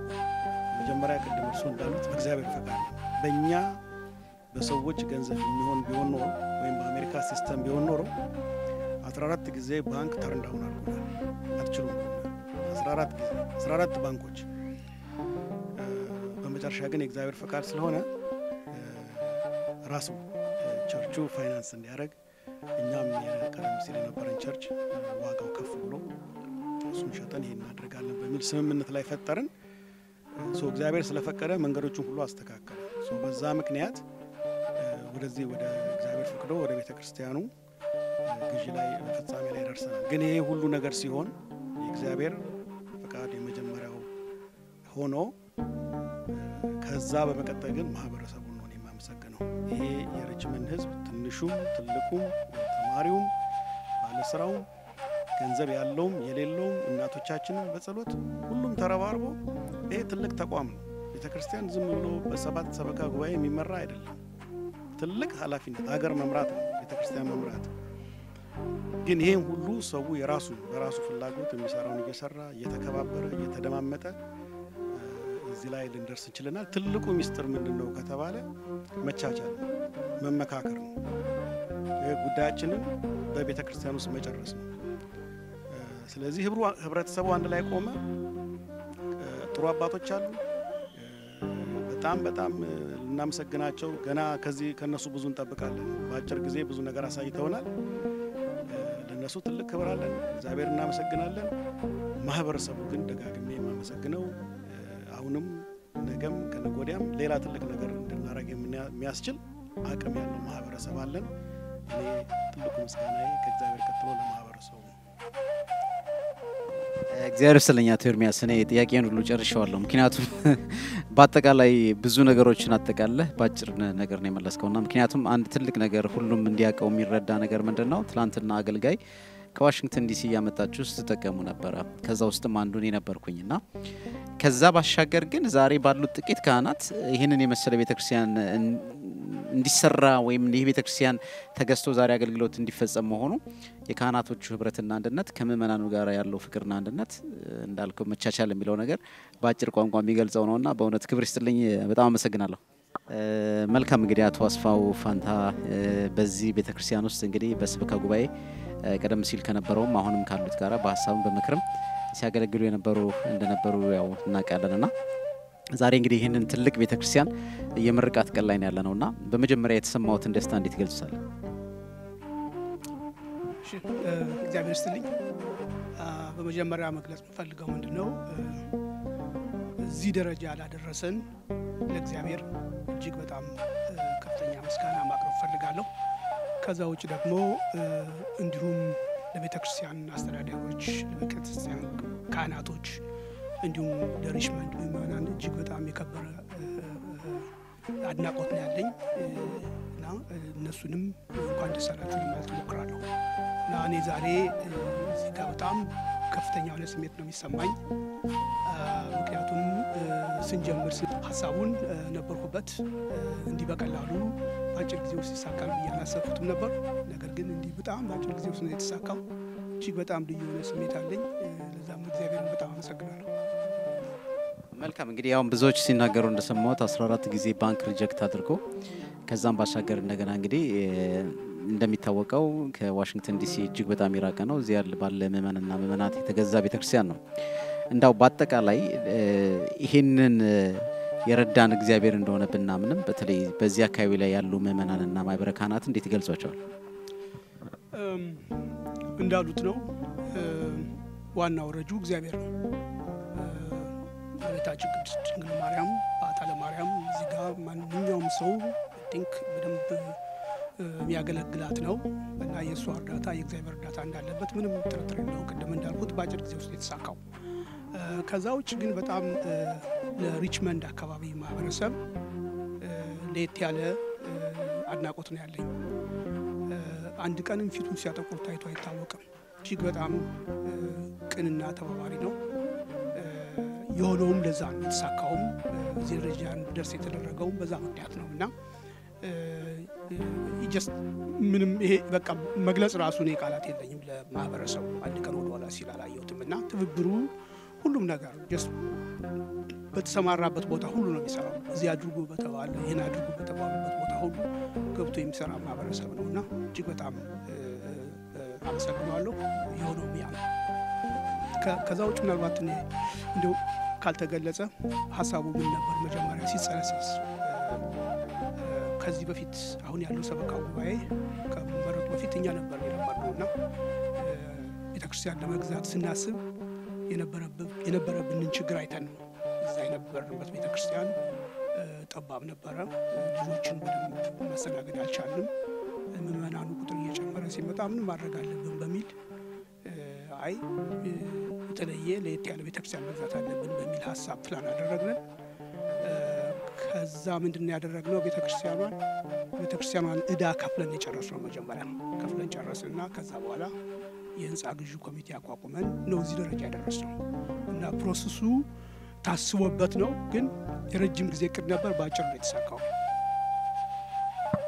መጀመሪያ ቅድም እርሱ እንዳሉት በእግዚአብሔር ፈቃድ በእኛ በሰዎች ገንዘብ የሚሆን ቢሆን ኖሮ ወይም በአሜሪካ ሲስተም ቢሆን ኖሮ 14 ጊዜ ባንክ ተርን ዳውን አድርጎናል። አትችሉም 14 ባንኮች። በመጨረሻ ግን የእግዚአብሔር ፈቃድ ስለሆነ ራሱ ቸርቹ ፋይናንስ እንዲያደርግ እኛም ቀደም ሲል የነበረን ቸርች ዋጋው ከፍ ብሎ እሱን ሸጠን ይሄን እናደርጋለን በሚል ስምምነት ላይ ፈጠርን። እግዚአብሔር ስለፈቀደ መንገዶቹን ሁሉ አስተካከለ። በዛ ምክንያት ወደዚህ ወደ እግዚአብሔር ፈቅዶ ወደ ቤተክርስቲያኑ ግዢ ላይ ፍጻሜ ላይ ደርሰናል። ግን ይሄ ሁሉ ነገር ሲሆን የእግዚአብሔር ፈቃድ የመጀመሪያው ሆኖ ከዛ በመቀጠል ግን ማህበረሰቡን ነው የማመሰግነው። ይሄ የሪችመንድ ህዝብ ትንሹም ትልቁም ተማሪውም ባለስራውም ገንዘብ ያለውም የሌለውም እናቶቻችንን በጸሎት ሁሉም ተረባርቦ ይሄ ትልቅ ተቋም ነው። ቤተክርስቲያን ዝም ብሎ በሰባት ሰበካ ጉባኤ የሚመራ አይደለም። ትልቅ ኃላፊነት ሀገር መምራት ነው፣ ቤተክርስቲያን መምራት። ግን ይሄን ሁሉ ሰው በራሱ ፍላጎት የሚሰራውን እየሰራ እየተከባበረ እየተደማመጠ እዚህ ላይ ልንደርስ እንችለናል። ትልቁ ሚስጥር ምንድነው ከተባለ መቻቻል፣ መመካከር ነው። ጉዳያችንን በቤተክርስቲያን ውስጥ መጨረስ ነው። ስለዚህ ህብረተሰቡ አንድ ላይ ቆመ። ጥሩ አባቶች አሉ። በጣም እናመሰግናቸው። ገና ከነሱ ብዙ እንጠብቃለን። በአጭር ጊዜ ብዙ ነገር አሳይተውናል። ለነሱ ትልቅ ክብር አለን። እግዚአብሔር እናመሰግናለን። ማህበረሰቡ ግን ደጋግሜ የማመሰግነው አሁንም ነገም ከነገ ወዲያም ሌላ ትልቅ ነገር እንድናረግ የሚያስችል አቅም ያለው ማህበረሰብ አለን። እኔ ትልቁ ምስጋናዬ ከእግዚአብሔር ቀጥሎ ለማህበረሰቡ። እግዚአብሔር ስለኛ ተርሚያስ እኔ ጥያቄን ሁሉ ጨርሻለሁ። ምክንያቱም በአጠቃላይ ብዙ ነገሮችን አጠቃለህ ባጭር ነገር ነው የመለስከውና ምክንያቱም አንድ ትልቅ ነገር ሁሉም እንዲያቀው የሚረዳ ነገር ምንድነው ትላንትና አገልጋይ ከዋሽንግተን ዲሲ ያመጣችሁ ተጠቀሙ ነበር። ከዛ ውስጥም አንዱ እኔ ነበርኩኝና ከዛ ባሻገር ግን ዛሬ ባሉት ጥቂት ካህናት ይሄንን የመሰለ ቤተክርስቲያን እንዲሰራ ወይም ይሄ ቤተክርስቲያን ተገዝቶ ዛሬ አገልግሎት እንዲፈጸም መሆኑ የካህናቶቹ ህብረትና አንድነት ከመመናኑ ጋር ያለው ፍቅርና አንድነት እንዳልከው መቻቻል የሚለው ነገር ባጭር ቋንቋ የሚገልጸው ነውና በእውነት ክብር ይስጥልኝ። በጣም አመሰግናለሁ። መልካም እንግዲህ አቶ አስፋው ፋንታ በዚህ ቤተክርስቲያን ውስጥ እንግዲህ በሰበካ ጉባኤ ቀደም ሲል ከነበረውም አሁንም ካሉት ጋራ በሐሳብም በመክረም ሲያገለግሉ እንደነበሩ ያው እናውቃለንና ዛሬ እንግዲህ ይሄንን ትልቅ ቤተክርስቲያን የምርቃት ቀን ላይ ያለነውና በመጀመሪያ የተሰማውትን ደስታ እንዴት ይገልጻል? እሺ እግዚአብሔር ይስጥልኝ። በመጀመሪያ መግለጽ ፈልገው ምንድነው እዚህ ደረጃ ላደረሰን ለእግዚአብሔር እጅግ በጣም ከፍተኛ ምስጋና ማቅረብ ፈልጋለሁ። ከዛ ውጭ ደግሞ እንዲሁም ለቤተክርስቲያን አስተዳዳሪዎች፣ ለቤተክርስቲያን ካህናቶች እንዲሁም ለሪችመንድ ምዕመናን እጅግ በጣም የከበረ አድናቆት ነው ያለኝ እና እነሱንም እንኳን ደስ አላችሁ ለማለት እሞክራለሁ። እና እኔ ዛሬ እዚህ ጋር በጣም ከፍተኛ የሆነ ስሜት ነው የሚሰማኝ። ምክንያቱም ስንጀምር ሀሳቡን ነበርኩበት እንዲህ በቀላሉ በአጭር ጊዜ ውስጥ ይሳካል ብዬ አላሰብኩትም ነበር። ነገር ግን እንዲህ በጣም በአጭር ጊዜ ውስጥ ነው የተሳካው። እጅግ በጣም ልዩ የሆነ ስሜት አለኝ። ለዛም እግዚአብሔርን በጣም አመሰግናለሁ። መልካም እንግዲህ አሁን ብዙዎች ሲናገሩ እንደሰማሁት 14 ጊዜ ባንክ ሪጀክት አድርጎ ከዛም ባሻገር እንደገና እንግዲህ እንደሚታወቀው ከዋሽንግተን ዲሲ እጅግ በጣም ይራቀ ነው። እዚያ ባለ ምእመናንና ምእመናት የተገዛ ቤተክርስቲያን ነው። እንዳው በአጠቃላይ ይሄንን የረዳን እግዚአብሔር እንደሆነ ብናምንም በተለይ በዚህ አካባቢ ላይ ያሉ ምእመናንና ማህበረ ካህናት እንዴት ይገልጿቸዋል? እንዳሉት ነው ዋናው ረጁ እግዚአብሔር ነው። እመቤታችን ቅድስት ድንግል ማርያም በዓታ ለማርያም እዚህ ጋር ማንኛውም ሰው ቲንክ በደንብ የሚያገለግላት ነው እና የእሷ እርዳታ የእግዚአብሔር እርዳታ እንዳለበት ምንም ጥርጥር የለውም። ቅድም እንዳልኩት በአጭር ጊዜ ውስጥ የተሳካው። ከዛ ውጭ ግን በጣም ለሪችመንድ አካባቢ ማህበረሰብ ለየት ያለ አድናቆት ነው ያለኝ። አንድ ቀንም ፊቱን ሲያጠቁር ታይቶ አይታወቅም። እጅግ በጣም ቅንና ተባባሪ ነው። የሆነውም ለዛ ነው የተሳካውም እዚህ ደረጃ ደርስ የተደረገውም በዛ ምክንያት ነው እና ጀስት ምንም ይሄ በቃ መግለጽ ራሱ ነው ቃላት የለኝም ለማህበረሰቡ። አንድ ቀን ወደ ኋላ ሲል አላየሁትም እና ትብብሩ ሁሉም ነገር ጀስት በተሰማራበት ቦታ ሁሉ ነው የሚሰራው። እዚህ አድርጉ በተባለ ይሄን አድርጉ በተባለበት ቦታ ሁሉ ገብቶ የሚሰራ ማህበረሰብ ነውና እጅግ በጣም አመሰግናለሁ። የሆነው ያ ነው። ከዛ ውጭ ምናልባት እንደው ካልተገለጸ ሀሳቡ ምን ነበር መጀመሪያ ሲጸነሰስ ከዚህ በፊት አሁን ያለው ሰበካ ጉባኤ ከመረጡ በፊት እኛ ነበር የነበርነውና ቤተክርስቲያን ለመግዛት ስናስብ የነበረብንን ችግር አይተን ነው እዛ የነበርንበት ቤተክርስቲያን ጠባብ ነበረ። ልጆችን በደንብ ማስተናገድ አልቻልንም። ምዕመናኑ ቁጥር እየጨመረ ሲመጣ ምን ማድረግ አለብን በሚል አይ የተለየ ለየት ያለ ቤተክርስቲያን መግዛት አለብን በሚል ሀሳብ ፕላን አደረግን። ከዛ ምንድነው ያደረግነው? ቤተክርስቲያኗን እዳ ከፍለን የጨረስነው መጀመሪያ ከፍለን ጨረስንና ከዛ በኋላ የህንፃ ግዢ ኮሚቴ አቋቁመን ነው እዚህ ደረጃ ያደረስነው እና ፕሮሰሱ ታስቦበት ነው። ግን የረጅም ጊዜ እቅድ ነበር፣ በአጭር ነው የተሳካው።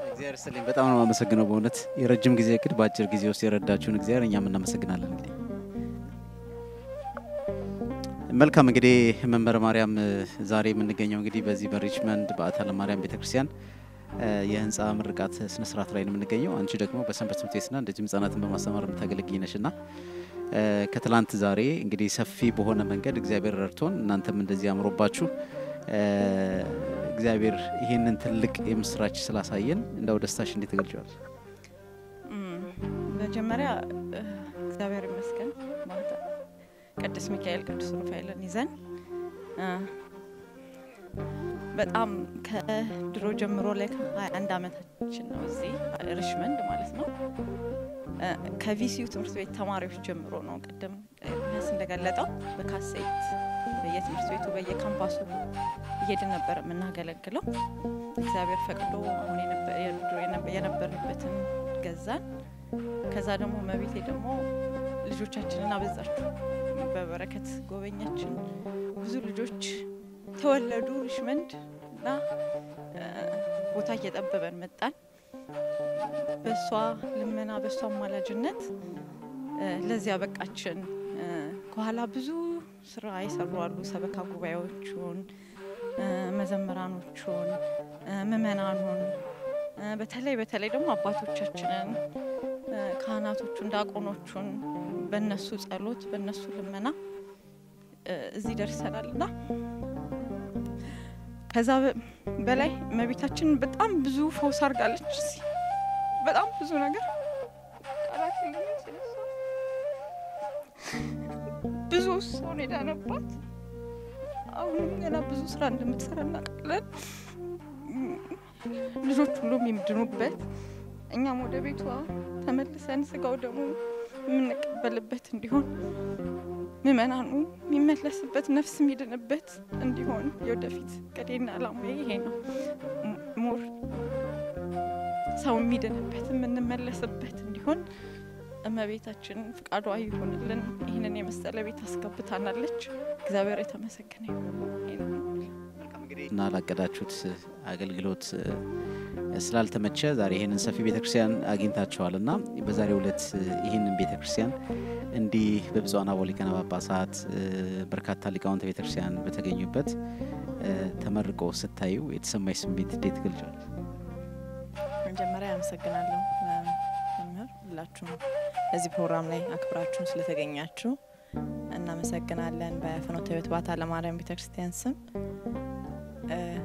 እግዚአብሔር ይስጥልኝ። በጣም ነው የማመሰግነው በእውነት የረጅም ጊዜ እቅድ በአጭር ጊዜ ውስጥ የረዳችሁን እግዚአብሔር እኛም እናመሰግናለን። እንግዲህ መልካም እንግዲህ መንበረ ማርያም ዛሬ የምንገኘው እንግዲህ በዚህ በሪችመንድ በዓታ ለማርያም ቤተክርስቲያን የህንፃ ምርቃት ስነ ስርዓት ላይ ነው የምንገኘው። አንቺ ደግሞ በሰንበት ትምህርት ቤትና እንደዚህም ህጻናትን በማስተማር የምታገለግይ ነሽና ከትላንት ዛሬ እንግዲህ ሰፊ በሆነ መንገድ እግዚአብሔር ረድቶን እናንተም እንደዚህ አምሮባችሁ እግዚአብሔር ይሄንን ትልቅ የምስራች ስላሳየን እንደው ደስታሽ እንዴት ትገልጫለሽ? መጀመሪያ እግዚአብሔር ይመስገን ማለት ቅዱስ ሚካኤል ቅዱስ ሩፋኤልን ይዘን በጣም ከድሮ ጀምሮ ላይ 21 አመታችን ነው እዚህ ሪችመንድ ማለት ነው። ከቪሲዩ ትምህርት ቤት ተማሪዎች ጀምሮ ነው ቅድም እንደገለጠው በካሴት በየትምህርት ቤቱ በየካምፓሱ እየሄድን ነበር የምናገለግለው። እግዚአብሔር ፈቅዶ አሁን የነበርንበትን ገዛን። ከዛ ደግሞ መቤቴ ደግሞ ልጆቻችንን አበዛችሁ በበረከት ጎበኛችን። ብዙ ልጆች ተወለዱ ሪችመንድ እና ቦታ እየጠበበን መጣን። በሷ ልመና በሷ ማላጅነት ለዚያ በቃችን። ከኋላ ብዙ ስራ ይሰራሉ። ሰበካ ጉባኤዎቹን፣ መዘምራኖቹን፣ ምእመናኑን በተለይ ደግሞ አባቶቻችንን ካህናቶቹን፣ ዲያቆኖቹን በእነሱ ጸሎት በእነሱ ልመና እዚህ ደርሰናልና ከዛ በላይ እመቤታችን በጣም ብዙ ፈውስ አድርጋለች። በጣም ብዙ ነገር ቃላት የለኝም ስለሷ። ብዙ ሰው ነው የዳነባት። አሁንም ገና ብዙ ስራ እንደምትሰራ እናውቃለን። ልጆች ሁሉም የሚድኑበት እኛም ወደ ቤቷ ተመልሰን ስጋው ደግሞ የምንቀበልበት እንዲሆን ምእመናኑ የሚመለስበት ነፍስ የሚድንበት እንዲሆን የወደፊት ቀዴና ዓላማዬ ይሄ ነው። ሞር ሰው የሚድንበት የምንመለስበት እንዲሆን እመቤታችን ፍቃዷ ይሁንልን። ይህንን የመሰለ ቤት አስገብታናለች። እግዚአብሔር የተመሰገነ ይሁን። እና ላቀዳችሁት አገልግሎት ስላልተመቸ ዛሬ ይሄንን ሰፊ ቤተክርስቲያን አግኝታችኋልና በዛሬው ዕለት ይሄንን ቤተክርስቲያን እንዲህ በብፁዓን አበው ሊቃነ ጳጳሳት በርካታ ሊቃውንተ ቤተክርስቲያን በተገኙበት ተመርቆ ስታዩ የተሰማኝ ስሜት እንዴት ገልጫለሁ? መጀመሪያ አመሰግናለሁ መምህር ሁላችሁም በዚህ ፕሮግራም ላይ አክብራችሁን ስለተገኛችሁ እናመሰግናለን። በፍኖተ ሕይወት ባታ ለማርያም ቤተክርስቲያን ስም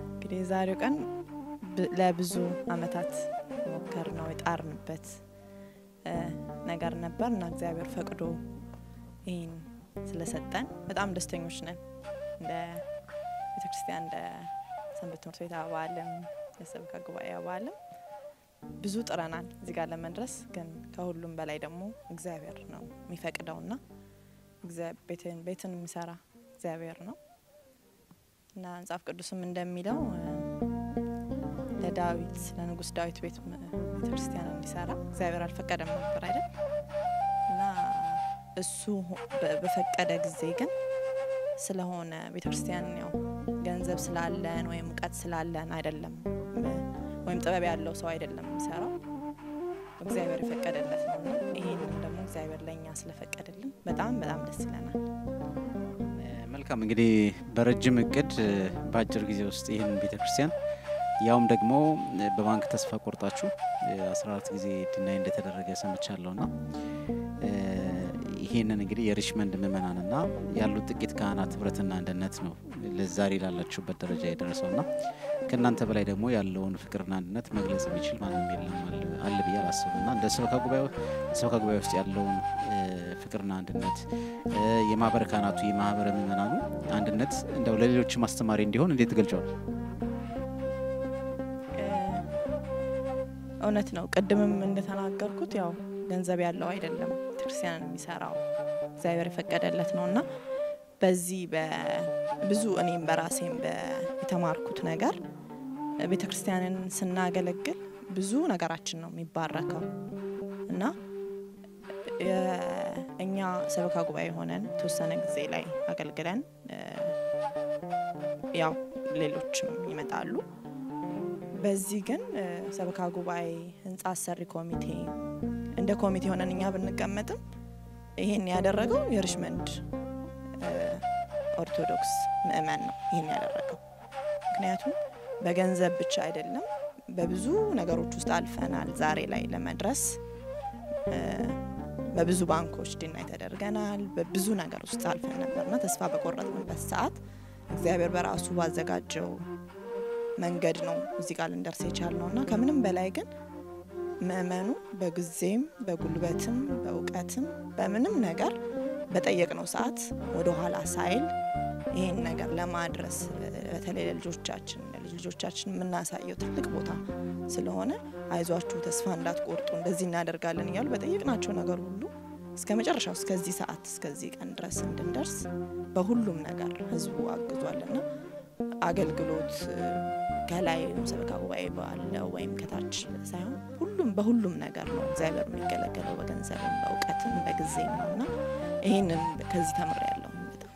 እንግዲህ ዛሬው ቀን ለብዙ አመታት ሞከርነው የጣርንበት ነገር ነበርና እግዚአብሔር ፈቅዶ ይሄን ስለሰጠን በጣም ደስተኞች ነን። እንደ ቤተክርስቲያን እንደ ሰንበት ትምህርት ቤት አባልም የሰበካ ጉባኤ አባልም ብዙ ጥረናል እዚህ ጋር ለመድረስ። ግን ከሁሉም በላይ ደግሞ እግዚአብሔር ነው የሚፈቅደውና ቤትን የሚሰራ እግዚአብሔር ነው እና መጽሐፍ ቅዱስም እንደሚለው ለዳዊት ለንጉስ ዳዊት ቤት ቤተክርስቲያን እንዲሰራ እግዚአብሔር አልፈቀደም ነበር አይደል? እና እሱ በፈቀደ ጊዜ ግን ስለሆነ ቤተክርስቲያን ያው ገንዘብ ስላለን ወይም ዕውቀት ስላለን አይደለም ወይም ጥበብ ያለው ሰው አይደለም የሚሰራው እግዚአብሔር የፈቀደለት ነውና ይሄንን ደግሞ እግዚአብሔር ለኛ ስለፈቀደልን በጣም በጣም ደስ ይለናል። መልካም እንግዲህ በረጅም እቅድ በአጭር ጊዜ ውስጥ ይሄንን ቤተክርስቲያን ያውም ደግሞ በባንክ ተስፋ ቆርጣችሁ 14 ጊዜ ዲናይ እንደተደረገ ሰምቻለሁና ይሄንን እንግዲህ የሪችመንድ ምእመናንና ያሉት ጥቂት ካህናት ህብረትና አንድነት ነው ለዛሬ ላላችሁበት ደረጃ የደረሰውና ከናንተ በላይ ደግሞ ያለውን ፍቅርና አንድነት መግለጽ የሚችል ማንም የለም አለ ብዬ አላስብምና እንደ ሰበካ ጉባኤ ውስጥ ያለውን ፍቅርና አንድነት የማህበረ ካህናቱ የማህበረ ምእመናኑ አንድነት እንደው ለሌሎች ማስተማሪ እንዲሆን እንዴት ትገልጫለሽ? እውነት ነው። ቀድምም እንደተናገርኩት ያው ገንዘብ ያለው አይደለም ቤተክርስቲያንን የሚሰራው እግዚአብሔር የፈቀደለት ነውና በዚህ በብዙ እኔም በራሴም የተማርኩት ነገር ቤተክርስቲያንን ስናገለግል ብዙ ነገራችን ነው የሚባረከው እና እኛ ሰበካ ጉባኤ ሆነን ተወሰነ ጊዜ ላይ አገልግለን ያው ሌሎችም ይመጣሉ። በዚህ ግን ሰበካ ጉባኤ ህንጻ አሰሪ ኮሚቴ እንደ ኮሚቴ ሆነን እኛ ብንቀመጥም ይሄን ያደረገው የሪችመንድ ኦርቶዶክስ ምእመን ነው ይሄን ያደረገው። ምክንያቱም በገንዘብ ብቻ አይደለም በብዙ ነገሮች ውስጥ አልፈናል ዛሬ ላይ ለመድረስ። በብዙ ባንኮች ዲናይ ተደርገናል። በብዙ ነገር ውስጥ አልፈን ነበርና ተስፋ በቆረጥንበት ሰዓት እግዚአብሔር በራሱ ባዘጋጀው መንገድ ነው እዚህ ጋር ልንደርስ የቻልነውና ከምንም በላይ ግን ምእመኑ በጊዜም በጉልበትም በእውቀትም በምንም ነገር በጠየቅነው ሰዓት ወደ ኋላ ሳይል ይሄን ነገር ለማድረስ በተለይ ለልጆቻችን የምናሳየው ትልቅ ቦታ ስለሆነ አይዟችሁ ተስፋ እንዳትቆርጡ እንደዚህ እናደርጋለን እያሉ በጠየቅናቸው ነገር ሁሉ እስከመጨረሻው እስከዚህ ሰዓት እስከዚህ ቀን ድረስ እንድንደርስ በሁሉም ነገር ህዝቡ አግዟልና አገልግሎት ከላይ ሰበካ ጉባኤ ባለው ወይም ከታች ሳይሆን በሁሉም ነገር ነው እግዚአብሔር የሚገለገለው በገንዘብም በእውቀትም በጊዜም ነውና ይሄንን ከዚህ ተምሬያለሁ በጣም